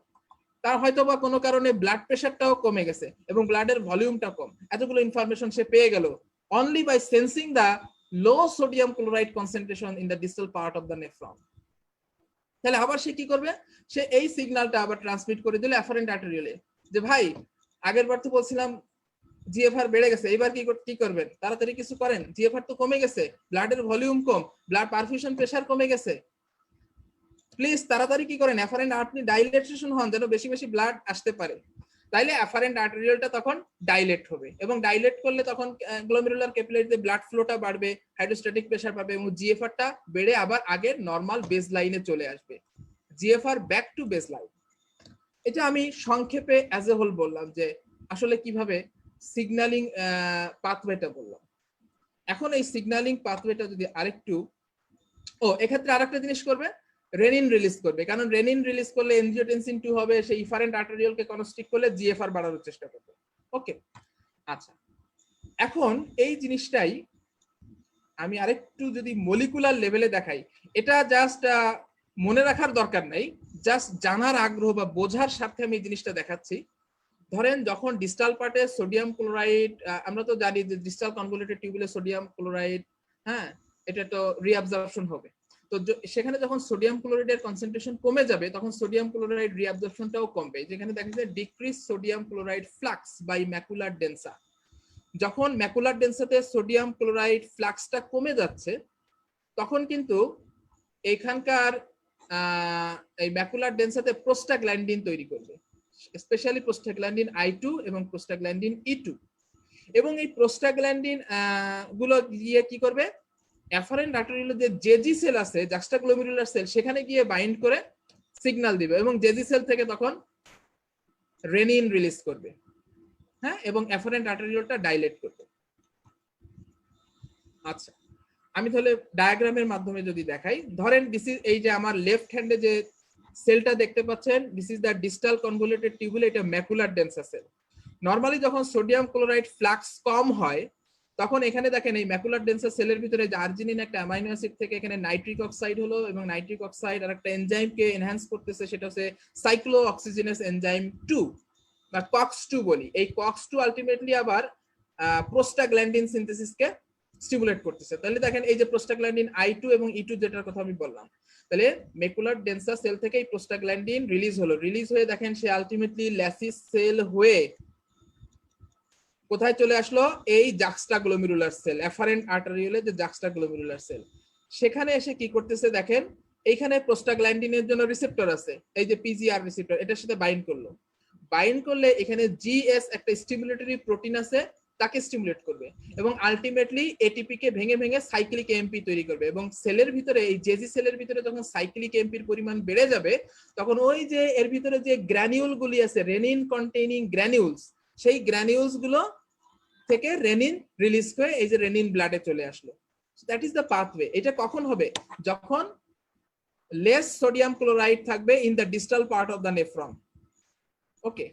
তার হয়তো বা কোনো কারণে ব্লাড প্রেশারটাও কমে গেছে এবং ব্লাডের ভলিউমটা কম। এতগুলো ইনফরমেশন সে পেয়ে গেল only by sensing the low sodium chloride concentration in the distal part of the nephron. তাহলে আবার সে কি করবে? সে এই সিগন্যালটা আবার ট্রান্সমিট করে দিল অ্যাফারেন্ট আর্টেরিওলে, যে ভাই আগের বার তো বলছিলাম জিএফআর বেড়ে গেছে, এবার কি করবেন? তাড়াতাড়ি কিছু করেন, জিএফআর তো কমে গেছে, ব্লাডের ভলিউম কম, ব্লাড পারফিউশন প্রেসার কমে গেছে, প্লিজ তাড়াতাড়ি কি করেন, অ্যাফারেন্ট আপনি ডাইলেটেশন হন যেন বেশি বেশি ব্লাড আসতে পারে। তাইলে অ্যাফারেন্ট আর্টেরিওলটা তখন ডাইলেট হবে এবং ডাইলেট করলে তখন গ্লোমেরুলার ক্যাপিলারিতে ব্লাড ফ্লোটা বাড়বে, হাইড্রোস্ট্যাটিক প্রেসার পাবে এবং জিএফআরটা বেড়ে আবার আগের নরমাল বেস লাইনে চলে আসবে, GFR back two base line. এটা আমি সংক্ষেপে অ্যাজ এ হোল বললাম যে আসলে কিভাবে সিগন্যালিং পাথওয়েটা বললাম। এখন এই সিগন্যালিং পাথওয়েটা যদি আরেকটু, এক্ষেত্রে আরেকটা জিনিস করবে, রেনিন রিলিজ করবে, কারণ রেনিন রিলিজ করলে এনজিওটেনসিন 2 হবে, সেই ইফারেন্ট আর্টেরিওলকে কনস্ট্রিক্ট করলে জিএফআর বাড়ানোর চেষ্টা করবে। ওকে, আচ্ছা, এখন এই জিনিসটাই আমি আরেকটু যদি মলিকুলার লেভেলে দেখাই, এটা জাস্ট মনে রাখার দরকার নাই, জাস্ট জানার আগ্রহ বা বোঝার স্বার্থে আমি এই জিনিসটা দেখাচ্ছি। ধরেন যখন ডিস্টাল পার্টে সোডিয়াম ক্লোরাইড, আমরা তো জানি যে ডিস্টাল কনভলিউটেড টিউবুলে সোডিয়াম ক্লোরাইড, হ্যাঁ, এটা তো রিঅ্যাবজর্পশন হবে। তো সেখানে যখন সোডিয়াম ক্লোরাইডের কনসেন্ট্রেশন কমে যাবে তখন সোডিয়াম ক্লোরাইড রিঅ্যাবজর্পশনটাও কমবে। যেখানে দেখা যায় decrease sodium chloride flux by macular densa. যখন ম্যাকুলার ডেন্সাতে সোডিয়াম ক্লোরাইড ফ্লাক্সটা কমে যাচ্ছে তখন কিন্তু এখানকার এই ম্যাকুলার ডেন্সাতে প্রোস্টাগ্ল্যান্ডিন তৈরি করবে, স্পেশালি প্রোস্টাগ্ল্যান্ডিন I2 এবং প্রোস্টাগ্ল্যান্ডিন E2। এবং এই প্রোস্টাগ্ল্যান্ডিন গুলো গিয়ে কি করবে, এফারেন্ট আর্টেরিওলে যে জেজি সেল আছে, জাক্সটাগ্লোমেরুলার সেল, সেখানে গিয়ে বাইন্ড করে সিগন্যাল দিবে এবং জেজি সেল থেকে তখন রেনিন রিলিজ করবে, হ্যাঁ, এবং এফারেন্ট আর্টেরিওলটা ডাইলেট করবে। আচ্ছা, আমি তাহলে ডায়াগ্রামের মাধ্যমে যদি দেখাই, ধরেন দিস ইজ, এই যে আমার লেফট হ্যান্ডে যে সেলটা দেখতে পাচ্ছেন, this is the distal convoluted tubule, এটা ম্যাকুলার ডেন্সা সেল। নরমালি যখন সোডিয়াম ক্লোরাইড ফ্লাক্স কম হয় তখন এখানে দেখেন এই ম্যাকুলার ডেন্সা সেলের ভিতরে যে আর্জিনিন একটা অ্যামাইনো অ্যাসিড থেকে এখানে নাইট্রিক অক্সাইড হলো, এবং নাইট্রিক অক্সাইড আর একটা এনজাইমকে এনহ্যান্স করতেছে, সেটা হচ্ছে সাইক্লো অক্সিজেনাস এনজাইম 2 বা COX-2 বলি। এই COX-2 আলটিমেটলি আবার প্রোস্টাগ্ল্যান্ডিন সিনথেসিসকে স্টিমুলেট করতেছে। তাহলে দেখেন এই যে প্রোস্টাগ্ল্যান্ডিন I2 এবং E2 যেটার কথা আমি বললাম, তাহলে ম্যাকুলার ডেন্সা সেল থেকে এই প্রোস্টাগ্ল্যান্ডিন রিলিজ হলো, রিলিজ হয়ে দেখেন সে আলটিমেটলি ল্যাসিস সেল হয়ে কোথায় চলে আসলো, এই জাক্সটাগ্লোমেরুলার সেল, এফারেন্ট আর্টেরিওলে যে জাক্সটাগ্লোমেরুলার সেল, সেখানে এসে কি করতেছে দেখেন, এইখানে প্রোস্টাগ্ল্যান্ডিনের জন্য রিসেপ্টর আছে, এই যে পিজিআর রিসেপ্টর, এটার সাথে বাইন্ড করলো, বাইন্ড করলে এখানে জিএস একটা স্টিমুলেটরি প্রোটিন আছে, তাকে স্টিমুলেট করবে এবং আলটিমেটলি এটিপি কে ভেঙে ভেঙে সাইক্লিক এমপি তৈরি করবে। এবং সেলের ভিতরে, এই জেজি সেলের ভিতরে যখন সাইক্লিক এমপির পরিমাণ বেড়ে যাবে তখন ওই যে এর ভিতরে যে গ্র্যানিউল গুলি আছে, রেনিন কন্টেইনিং গ্র্যানিউলস, সেই গ্র্যানিউলস গুলো থেকে রেনিন রিলিজ হয়ে এই যে রেনিন ব্লাডে চলে আসলো। That is the pathway. এটা কখন হবে, যখন লেস সোডিয়াম ক্লোরাইড থাকবে in the distal part of the nephron. Okay,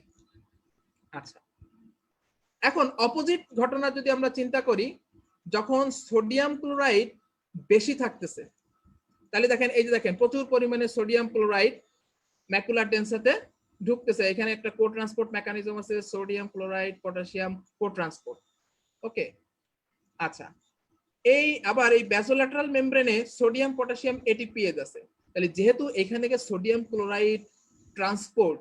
আচ্ছা, এখন অপোজিট ঘটনা যদি আমরা চিন্তা করি, যখন সোডিয়াম ক্লোরাইড বেশি থাকতেছে, তাহলে দেখেন এই যে দেখেন প্রচুর পরিমাণে সোডিয়াম ক্লোরাইড ম্যাকুলার ডেন্সাতে ঢুকতেছে, এখানে একটা কো ট্রান্সপোর্ট মেকানিজম আছে, সোডিয়াম ক্লোরাইড পটাশিয়াম কো ট্রান্সপোর্ট। ওকে, আচ্ছা, এই আবার এই ব্যাসোল্যাটারাল মেমব্রেনে সোডিয়াম পটাশিয়াম এটিপিএজ আছে, তাহলে যেহেতু এখান থেকে সোডিয়াম ক্লোরাইড ট্রান্সপোর্ট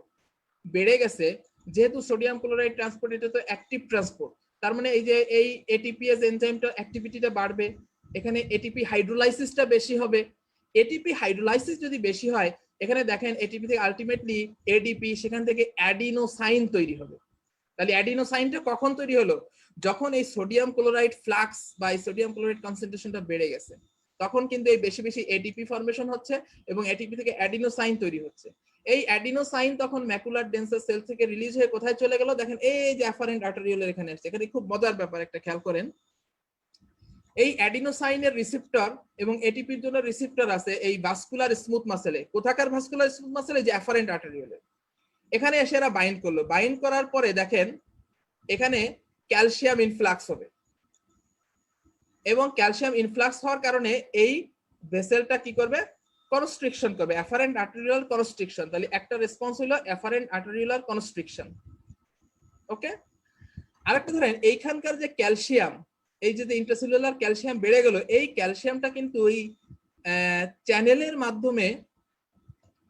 বেড়ে গেছে, যেহেতু সোডিয়াম ক্লোরাইড ট্রান্সপোর্ট এটা তো অ্যাক্টিভ ট্রান্সপোর্ট, তার মানে এই যে এই এটিপিএজ এনজাইমটা অ্যাক্টিভিটিটা বাড়বে, এখানে এটিপি হাইড্রোলাইসিসটা বেশি হবে। এটিপি হাইড্রোলাইসিস যদি বেশি হয়, এখানে দেখেন এটিপি থেকে আলটিমেটলি এডিপি, সেখান থেকে অ্যাডিনোসাইন তৈরি হবে। তাহলে অ্যাডিনোসাইনটা কখন তৈরি হলো, যখন এই সোডিয়াম ক্লোরাইড ফ্লাক্স বা এই সোডিয়াম ক্লোরাইড কনসেন্ট্রেশনটা বেড়ে গেছে, তখন কিন্তু এই বেশি বেশি এডিপি ফর্মেশন হচ্ছে এবং এটিপি থেকে অ্যাডিনোসাইন তৈরি হচ্ছে। এই অ্যাডিনোসাইন তখন ম্যাকুলার ডেন্সা সেল থেকে রিলিজ হয়ে কোথায় চলে গেল, দেখেন এই যে অ্যাফারেন্ট আর্টেরিওলের এখানে আসছে। এখানে খুব মজার ব্যাপার একটা খেয়াল করেন, এই অ্যাডিনোসাইনের রিসেপ্টর এবং এটিপির জন্য রিসেপ্টর আছে এই ভাস্কুলার স্মুথ মাসেলে। কোথাকার ভাস্কুলার স্মুথ মাসেলে, যে অ্যাফারেন্ট আর্টেরিওলে। এখানে এসে এরা বাইন্ড করলো, বাইন্ড করার পরে দেখেন এখানে ক্যালসিয়াম ইনফ্লাক্স হবে এবং ক্যালসিয়াম ইনফ্লাক্স হওয়ার কারণে এই ভেসেলটা কি করবে, কনস্ট্রিকশন করবে, অ্যাফারেন্ট আর্টেরিওলার কনস্ট্রিকশন। তাহলে একটা রেসপন্স হলো অ্যাফারেন্ট আর্টেরিওলার কনস্ট্রিকশন। ওকে, আরেকটা ধরেন এইখানকার যে ক্যালসিয়াম, এই যে ইন্ট্রাসেলুলার ক্যালসিয়াম বেড়ে গেল, এই ক্যালসিয়ামটা কিন্তু ওই চ্যানেলের মাধ্যমে,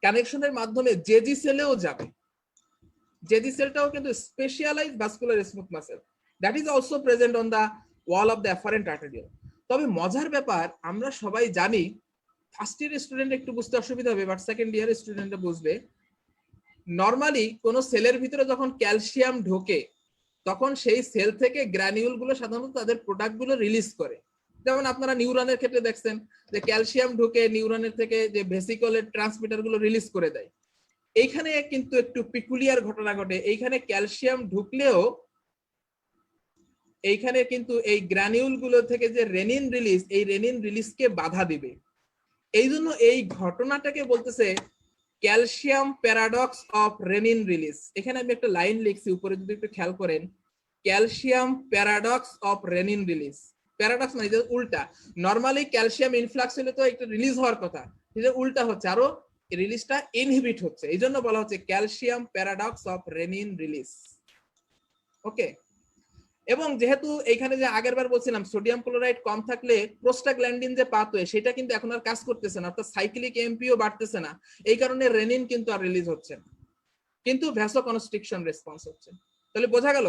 কানেকশনের মাধ্যমে জেজি সেলেও যাবে। জেজি সেলটাও কিন্তু specialized vascular smooth muscle, that is also present on the wall of the afferent arteriole. তবে মজার ব্যাপার, আমরা সবাই জানি, ফার্স্ট ইয়ার স্টুডেন্ট একটু বুঝতে অসুবিধা হবে, বাট সেকেন্ড ইয়ার স্টুডেন্টরা বুঝবে। নরমালি কোন সেলের ভিতরে যখন ক্যালসিয়াম ঢোকে তখন সেই সেল থেকে গ্র্যানিউল গুলো সাধারণত তাদের প্রোডাক্ট গুলো রিলিজ করে। যেমন আপনারা নিউরনের ক্ষেত্রে দেখছেন যে ক্যালসিয়াম ঢুকে নিউরনের থেকে যে ভেসিকলের ট্রান্সমিটার গুলো রিলিজ করে দেয়। এইখানে কিন্তু একটু পিকুলিয়ার ঘটনা ঘটে, এইখানে ক্যালসিয়াম ঢুকলেও এইখানে কিন্তু এই গ্রানিউল গুলো থেকে যে রেনিন রিলিজ, এই রেনিন রিলিজকে বাধা দিবে। এই জন্য এই ঘটনাটাকে বলতেছে calcium paradox of renin release. এখানে আমি একটা লাইন লিখছি উপরে, যদি একটু খেয়াল করেন, calcium paradox of renin release. Paradox মানে উল্টা। নরমালি ক্যালসিয়াম ইনফ্লাক্স হলে তো একটা রিলিজ হওয়ার কথা, এটা উল্টা হচ্ছে, আরো রিলিজটা ইনহিবিট হচ্ছে। এই জন্য বলা হচ্ছে calcium paradox of renin release. Okay, এবং যেহেতু এইখানে যে আগের বার বলছিলাম সোডিয়াম ক্লোরাইড কম থাকলে প্রোস্টাগ্ল্যান্ডিন যে পাথওয়ে সেটা কিন্তু এখন আর কাজ করতেছে না, অর্থাৎ সাইক্লিক এমপিও বাড়তেছে না, এই কারণে রেনিন কিন্তু আর রিলিজ হচ্ছে না, কিন্তু ভ্যাসোকনস্ট্রিকশন রেসপন্স হচ্ছে। তাহলে বোঝা গেল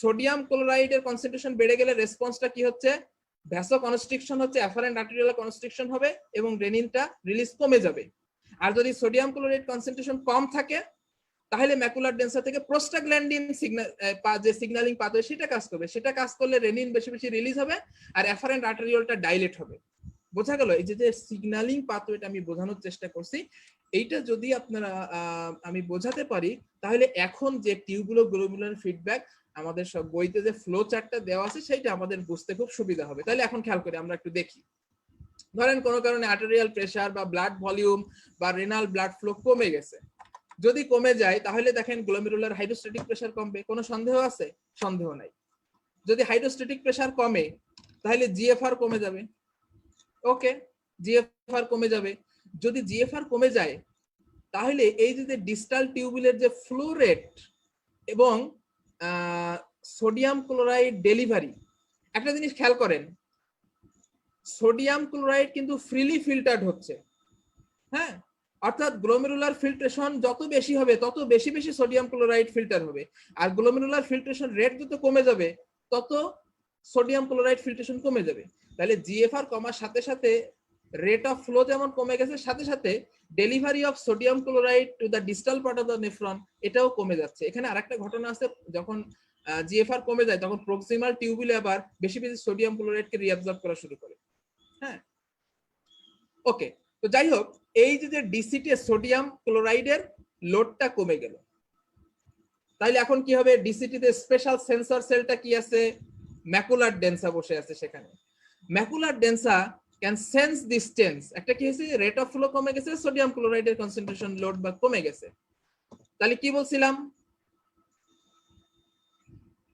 সোডিয়াম ক্লোরাইডের কনসেন্ট্রেশন বেড়ে গেলে রেসপন্সটা কি হচ্ছে, ভ্যাসোকনস্ট্রিকশন হচ্ছে, অ্যাফারেন্ট আর্টেরিয়াল কনস্ট্রিকশন হবে এবং রেনিনটা রিলিজ কমে যাবে। আর যদি সোডিয়াম ক্লোরাইড কনসেন্ট্রেশন কম থাকে তাহলে ম্যাকুলার ডেন্সা থেকে প্রোস্টাগ্ল্যান্ডিন যে সিগন্যালিং পাথওয়ে সেটা কাজ করবে, সেটা কাজ করলে রেনিন বেশি বেশি রিলিজ হবে আর অ্যাফারেন্ট আর্টেরিয়লটা ডাইলেট হবে। বোঝা গেল? এই যে সিগন্যালিং পাথওয়েটা আমি বোঝানোর চেষ্টা করছি, এইটা যদি আপনারা আমি বোঝাতে পারি তাহলে এখন যে টিউবুলো গ্লোমেরুলার ফিডব্যাক আমাদের সব বইতে যে ফ্লো চার্টটা দেওয়া আছে সেটা আমাদের বুঝতে খুব সুবিধা হবে। তাহলে এখন খেয়াল করে আমরা একটু দেখি। ধরেন কোনো কারণে আর্টেরিয়াল প্রেসার বা ব্লাড ভলিউম বা রেনাল ব্লাড ফ্লো কমে গেছে, যদি কমে যায় তাহলে দেখেন গ্লোমেরুলার হাইড্রোস্ট্যাটিক প্রেসার কমবে। কোনো সন্দেহ আছে? সন্দেহ নাই। যদি হাইড্রোস্ট্যাটিক প্রেসার কমে তাহলে জিএফআর কমে যাবে। ওকে, জিএফআর কমে যাবে। যদি জিএফআর কমে যায় তাহলে এই যে ডিস্টাল টিউবুলের যে ফ্লো রেট এবং সোডিয়াম ক্লোরাইড ডেলিভারি, একটা জিনিস খেয়াল করেন, সোডিয়াম ক্লোরাইড কিন্তু ফ্রিলি ফিল্টার্ড হচ্ছে। হ্যাঁ, অর্থাৎ গ্লোমেরুলার ফিল্ট্রেশন যত বেশি হবে তত বেশি বেশি সোডিয়াম ক্লোরাইড ফিল্টার হবে, আর গ্লোমেরুলার ফিল্ট্রেশন রেট যত কমে যাবে তত সোডিয়াম ক্লোরাইড ফিল্ট্রেশন কমে যাবে। তাহলে জিএফআর কমার সাথে সাথে রেট অফ ফ্লো যেমন কমে গেছে, সাথে সাথে delivery of sodium chloride to the distal part of the nephron এটাও কমে যাচ্ছে। এখানে আরেকটা ঘটনা আছে, যখন জিএফআর কমে যায় তখন প্রক্সিমাল টিউবুলে আবার বেশি বেশি সোডিয়াম ক্লোরাইডকে রিঅ্যাবজর্ব করা শুরু করে। হ্যাঁ, ওকে, তো যাই হোক, এই যে ডিসিটি সোডিয়াম ক্লোরাইডের লোডটা কমে গেল, তাইলে এখন কি হবে, ডিসিটিতে স্পেশাল সেন্সর সেলটা কি আছে, ম্যাকুলার ডেন্সা বসে আছে সেখানে। Macular densa can sense this change. একটা কি হয়েছে, রেট অফ ফ্লো কমে গেছে, সোডিয়াম ক্লোরাইডের কনসেন্ট্রেশন লোড বা কমে গেছে। তাহলে কি বলছিলাম,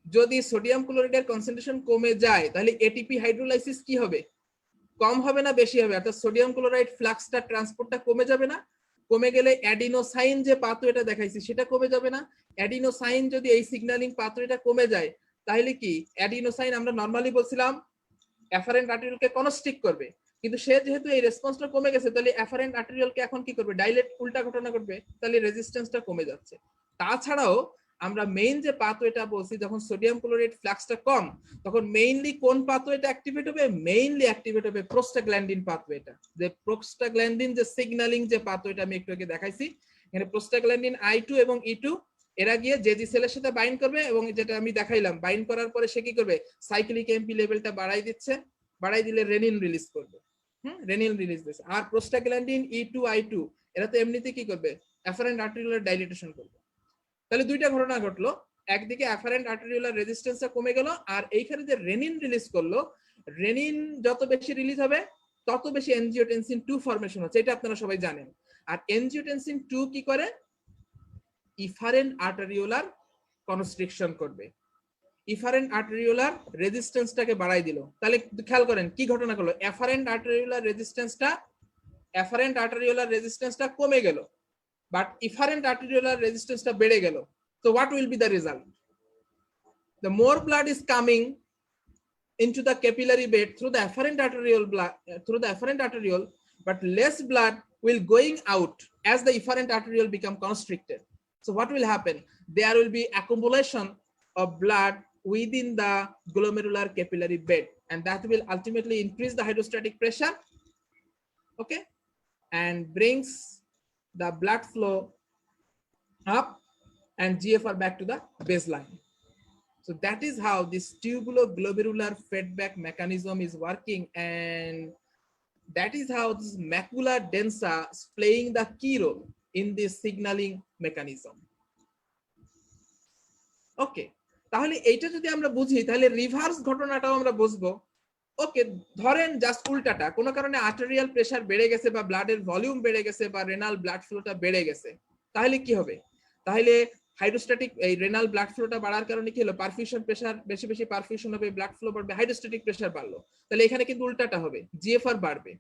যদি সোডিয়াম ক্লোরাইডের কনসেন্ট্রেশন কমে যায় তাহলে এটিপি হাইড্রোলাইসিস কি হবে, কম হবে না বেশি হবে, অর্থাৎ সোডিয়াম ক্লোরাইড ফ্লাক্সটা ট্রান্সপোর্টটা কমে যাবে না। কমে গেলে অ্যাডিনোসাইন যে পাথওয়েটা দেখাইছি সেটা কমে যাবে না। অ্যাডিনোসাইন যদি এই সিগন্যালিং পাথওয়েটা কমে যায় তাহলে কি, অ্যাডিনোসাইন আমরা নরমালি বলছিলাম অ্যাফারেন্ট আর্টেরিয়লকে কনস্ট্রিক্ট করবে, কিন্তু সে যেহেতু এই রেসপন্সটা কমে গেছে তাহলে অ্যাফারেন্ট আর্টেরিয়লকে এখন কি করবে, ডাইলেট, উল্টা ঘটনা ঘটবে, তাহলে রেজিস্ট্যান্সটা কমে যাচ্ছে। তাছাড়াও আমরা মেইন যে পাথওয়েটা বলছি, যখন সোডিয়াম ক্লোরাইড ফ্লাক্সটা কম তখন মেইনলি কোন পাথওয়েটা অ্যাক্টিভেট হবে, মেইনলি অ্যাক্টিভেট হবে প্রোস্টাগ্ল্যান্ডিন পাথওয়েটা। যে প্রোস্টাগ্ল্যান্ডিন যে সিগন্যালিং যে পাথওয়েটা আমি একটু আগে দেখাইছি, এখানে প্রোস্টাগ্ল্যান্ডিন I2 এবং E2 এরা গিয়ে জেজি সেলের সাথে বাইন্ড করবে, এবং যেটা আমি দেখাইলাম বাইন্ড করার পরে সে কি করবে, সাইক্লিক এমপি লেভেলটা বাড়াই দিচ্ছে, বাড়াই দিলে রেনিন রিলিজ করবে। রেনিন রিলিজ দিচ্ছে। আর প্রোস্টাগ্ল্যান্ডিন E2 I2 এরা তো এমনিতে কি করবে, অ্যাফারেন্ট আর্টেরিওলার ডাইলেটেশন করবে। তাহলে দুইটা ঘটনা ঘটলো, একদিকে অ্যাফারেন্ট আর্টেরিওলার রেজিস্ট্যান্সটা কমে গেল, আর এইখানে যে রেনিন রিলিজ করলো, রেনিন যত বেশি রিলিজ হবে তত বেশি এনজিওটেনসিন 2 ফরমেশন হচ্ছে, এটা আপনারা সবাই জানেন। আর এনজিওটেনসিন 2 কি করে, ইফারেন্ট আর্টেরিওলার কনস্ট্রিকশন করবে, ইফারেন্ট আর্টেরিওলার রেজিস্ট্যান্সটাকে বাড়াই দিল। তাহলে খেয়াল করেন কি ঘটনা হলো, অ্যাফারেন্ট আর্টেরিওলার রেজিস্ট্যান্সটা কমে গেল, but efferent arteriolar resistance টা বেড়ে গেল। So what will be the result? The more blood is coming into the capillary bed through the afferent arteriole, but less blood will going out as the efferent arteriole become constricted. So what will happen? There will be accumulation of blood within the glomerular capillary bed, and that will ultimately increase the hydrostatic pressure, okay, and brings the blood flow up and GFR back to the baseline. So that is how this tubuloglomerular feedback mechanism is working, and that is how this macula densa is playing the key role in this signaling mechanism. Okay, তাহলে এইটা যদি আমরা বুঝি তাহলে reverse ঘটনাটাও আমরা বুঝবো। ওকে, ধরেন just উল্টাটা, কোনো কারণে আর্টেরিয়াল প্রেসার বেড়ে গেছে বা ব্লাডের ভলিউম বেড়ে গেছে বা রেনাল ব্লাড ফ্লোটা বেড়ে গেছে, তাহলে কি হবে? তাহলে হাইড্রোস্ট্যাটিক এই রেনাল ব্লাড ফ্লোটা বাড়ার কারণে কি হলো? পারফিউশন প্রেসার বেশি বেশি পারফিউশন হবে, ব্লাড ফ্লো বাড়বে, হাইড্রোস্ট্যাটিক প্রেসার বাড়লো। তাহলে এখানে কিন্তু উল্টাটা হবে, জিএফআর বাড়বে।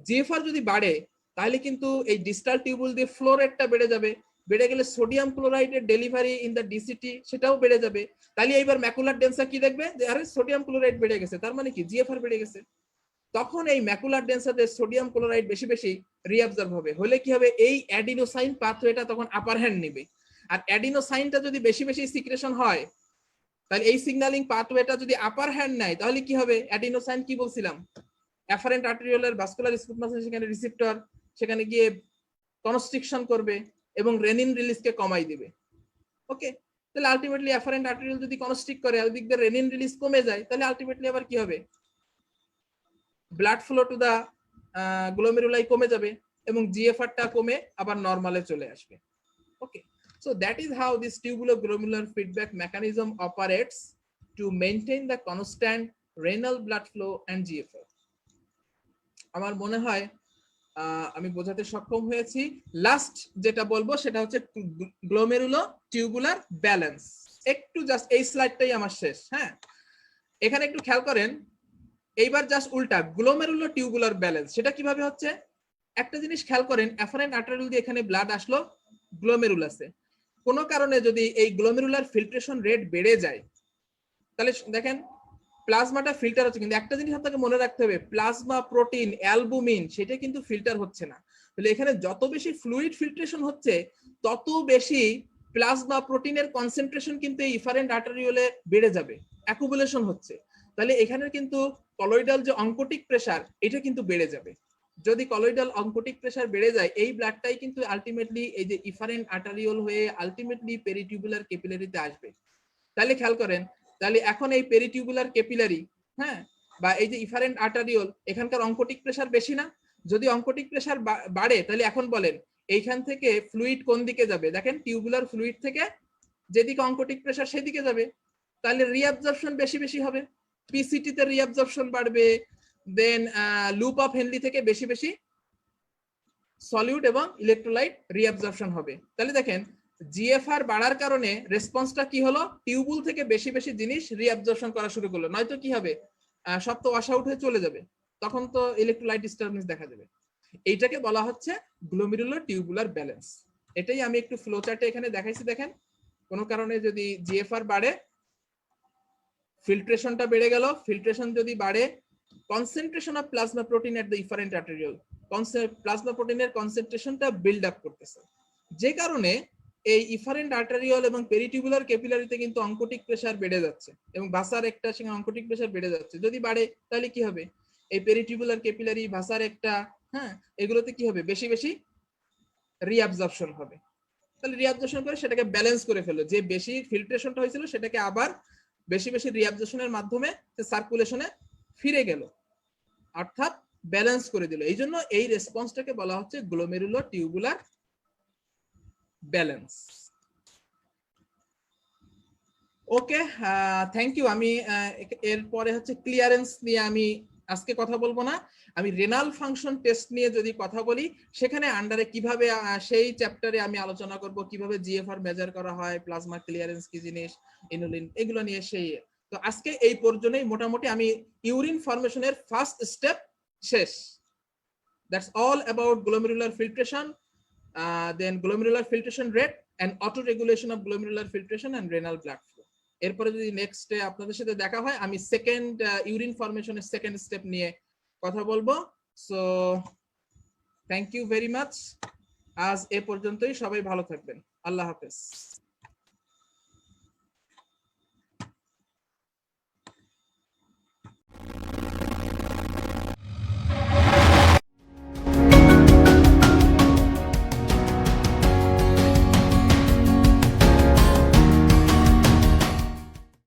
জিএফআর যদি বাড়ে তাহলে কিন্তু এই ডিস্টাল টিউবুল দিয়ে ফ্লো রেটটা বেড়ে যাবে, বেড়ে গেলে সোডিয়াম ক্লোরাইডের ডেলিভারি ইন দ্য ডিসিটি সেটাও বেড়ে যাবে। তাহলে এইবার ম্যাকুলার ডেন্সার কি দেখবে যে আরে সোডিয়াম ক্লোরাইড বেড়ে গেছে, তার মানে কি জিএফআর বেড়ে গেছে। তখন এই ম্যাকুলার ডেন্সারে সোডিয়াম ক্লোরাইড বেশি বেশি রিঅ্যাবজর্ব হবে, হলে কি হবে? এই অ্যাডিনোসাইন পাথওয়েটা তখন আপার হ্যান্ড নেবে। আর অ্যাডিনোসাইনটা যদি বেশি বেশি সিক্রেশন হয়, তাহলে এই সিগন্যালিং পাথওয়েটা যদি আপার হ্যান্ড নেয় তাহলে কি হবে? অ্যাডিনোসাইন কি বলছিলাম, অ্যাফারেন্ট আর্টেরিওলের ভাস্কুলার স্মুথ মাসল সেখানে রিসেপ্টর, সেখানে গিয়ে কনস্ট্রিকশন করবে এবং রেনিন রিলিজকে কমাই দিবে। ওকে, তাহলে আলটিমেটলি অ্যাফারেন্ট আর্টেরিওল যদি কনস্ট্রিক্ট করে আর দিক দিয়ে রেনিন রিলিজ কমে যায়, তাহলে আলটিমেটলি আবার কি হবে? ব্লাড ফ্লো টু দা গ্লোমেরুলাই কমে যাবে এবং জিএফআরটা কমে আবার নরমালে চলে আসবে। ওকে, so that is how this tubulo-glomerular feedback mechanism operates to maintain the constant renal blood flow and GFR. আমার মনে হয় আমি বোঝাতে সক্ষম হয়েছি। লাস্ট যেটা বলবো সেটা হচ্ছে গ্লোমেরুলো টিউবুলার ব্যালেন্স। একটু জাস্ট এই স্লাইডটাই আমার শেষ। হ্যাঁ, এখানে একটু খেয়াল করেন, এইবার জাস্ট উল্টা গ্লোমেরুলো টিউবুলার ব্যালেন্স সেটা কিভাবে হচ্ছে? একটা জিনিস খেয়াল করেন, অ্যাফারেন্ট আর্টারিওল দিয়ে এখানে ব্লাড আসলো গ্লোমেরুলাসে, কোনো কারণে যদি এই গ্লোমেরুলার ফিল্ট্রেশন রেট বেড়ে যায়, তাহলে দেখেন প্লাজমাটা ফিল্টার হচ্ছে, কিন্তু একটা জিনিস আপনাকে মনে রাখতে হবে, প্লাজমা প্রোটিন অ্যালবুমিন সেটা কিন্তু ফিল্টার হচ্ছে না। তাহলে এখানে যত বেশি ফ্লুইড ফিল্ট্রেশন হচ্ছে তত বেশি প্লাজমা প্রোটিনের কনসেন্ট্রেশন কিন্তু এই ইফারেন্ট আর্টারিওলে বেড়ে যাবে, অ্যাকুমুলেশন হচ্ছে। তাহলে এখানে কিন্তু কলয়েডাল যে অঙ্কোটিক প্রেসার এটা কিন্তু বেড়ে যাবে। যদি কলয়েডাল অঙ্কোটিক প্রেসার বেড়ে যায়, এই ব্লাডটাই কিন্তু আলটিমেটলি এই যে ইফারেন্ট আর্টারিওল হয়ে আলটিমেটলি পেরিটিউবুলার ক্যাপিলারিতে আসবে। তাহলে খেয়াল করেন, তাহলে এখন এই পেরিটিউবুলার ক্যাপিলারি, হ্যাঁ, বা এই যে ইফারেন্ট আর্টারিওল, এখানকার অঙ্কোটিক প্রেসার বেশি না? যদি অঙ্কোটিক প্রেসার বাড়ে তাহলে এখন বলেন এইখান থেকে ফ্লুইড কোন দিকে যাবে? দেখেন টিউবুলার ফ্লুইড থেকে যেদিকে অঙ্কোটিক প্রেসার সেদিকে যাবে, তাহলে রিঅ্যাবজর্পশন বেশি বেশি হবে, পিসিটি তে রিঅ্যাবজর্পশন বাড়বে, দেন লুপ অফ হেনলি থেকে বেশি বেশি সলিউট এবং ইলেকট্রোলাইট রিঅ্যাবজর্পশন হবে। তাহলে দেখেন জিএফআর বাড়ার কারণে রেসপন্সটা কি হলো? টিউবুল থেকে বেশি বেশি জিনিস রিঅ্যাবজর্পশন করা শুরু করলো, নয়তো কি হবে? সব তো ওয়াশ আউট হয়ে চলে যাবে, তখন তো ইলেকট্রোলাইট ডিস্টারবেন্স দেখা যাবে। এইটাকে বলা হচ্ছে গ্লোমেরুলার টিউবুলার ব্যালেন্স। এটাই আমি একটু ফ্লো চার্টে এখানে দেখাইছি। দেখেন কোনো কারণে যদি জিএফআর বাড়ে, ফিল্ট্রেশনটা বেড়ে গেল, ফিল্ট্রেশন যদি বাড়ে, concentration of plasma protein at the efferent arteriole, plasma প্রোটিনের কনসেন্ট্রেশনটা বিল্ড আপ করতেছে, যে কারণে এই ইফারেন্ট আর্টারিওল এবং পেরিটিউবুলার ক্যাপিলারিতে কিন্তু অঙ্কোটিক প্রেসার বেড়ে যাচ্ছে এবং ভাসার একটা সেখানে অঙ্কোটিক প্রেসার বেড়ে যাচ্ছে। যদি বাড়ে তাহলে কি হবে? এই পেরিটিউবুলার ক্যাপিলারি, ভাসার একটা, হ্যাঁ, এগুলোতে কি হবে? বেশি বেশি রিঅ্যাবজর্পশন হবে। তাহলে রিঅ্যাবজর্পশন করে সেটাকে ব্যালেন্স করে ফেলো, যে বেশি ফিল্ট্রেশনটা হয়েছিল সেটাকে আবার বেশি বেশি রিঅ্যাবজর্পশনের মাধ্যমে সার্কুলেশনে ফিরে গেল, অর্থাৎ ব্যালেন্স করে দিল। এই জন্য এই রেসপন্সটাকে বলা হচ্ছে glomerulo tubular balance. Okay, thank you. আমি এরপরে হচ্ছে ক্লিয়ারেন্স নিয়ে আমি আজকে কথা বলবো না, আমি রেনাল ফাংশন টেস্ট নিয়ে যদি কথা বলি সেখানে আন্ডারে কিভাবে সেই চ্যাপ্টারে আমি আলোচনা করব কিভাবে জিএফআর মেজার করা হয়, প্লাজমা ক্লিয়ারেন্স কি জিনিস, ইনুলিন, এগুলো নিয়ে সেই। তো আজকে এই পর্যন্তই মোটামুটি আমি ইউরিন ফরমেশনের ফার্স্ট স্টেপ শেষ। That's all about glomerular filtration, then glomerular filtration rate and auto regulation of glomerular filtration and renal blood flow. এরপরে যদি নেক্সট আপনাদের সাথে দেখা হয় আমি সেকেন্ড ইউরিন ফরমেশনের সেকেন্ড স্টেপ নিয়ে কথা বলবো। So thank you very much. আজ এ পর্যন্তই, সবাই ভালো থাকবেন, আল্লাহ হাফেজ।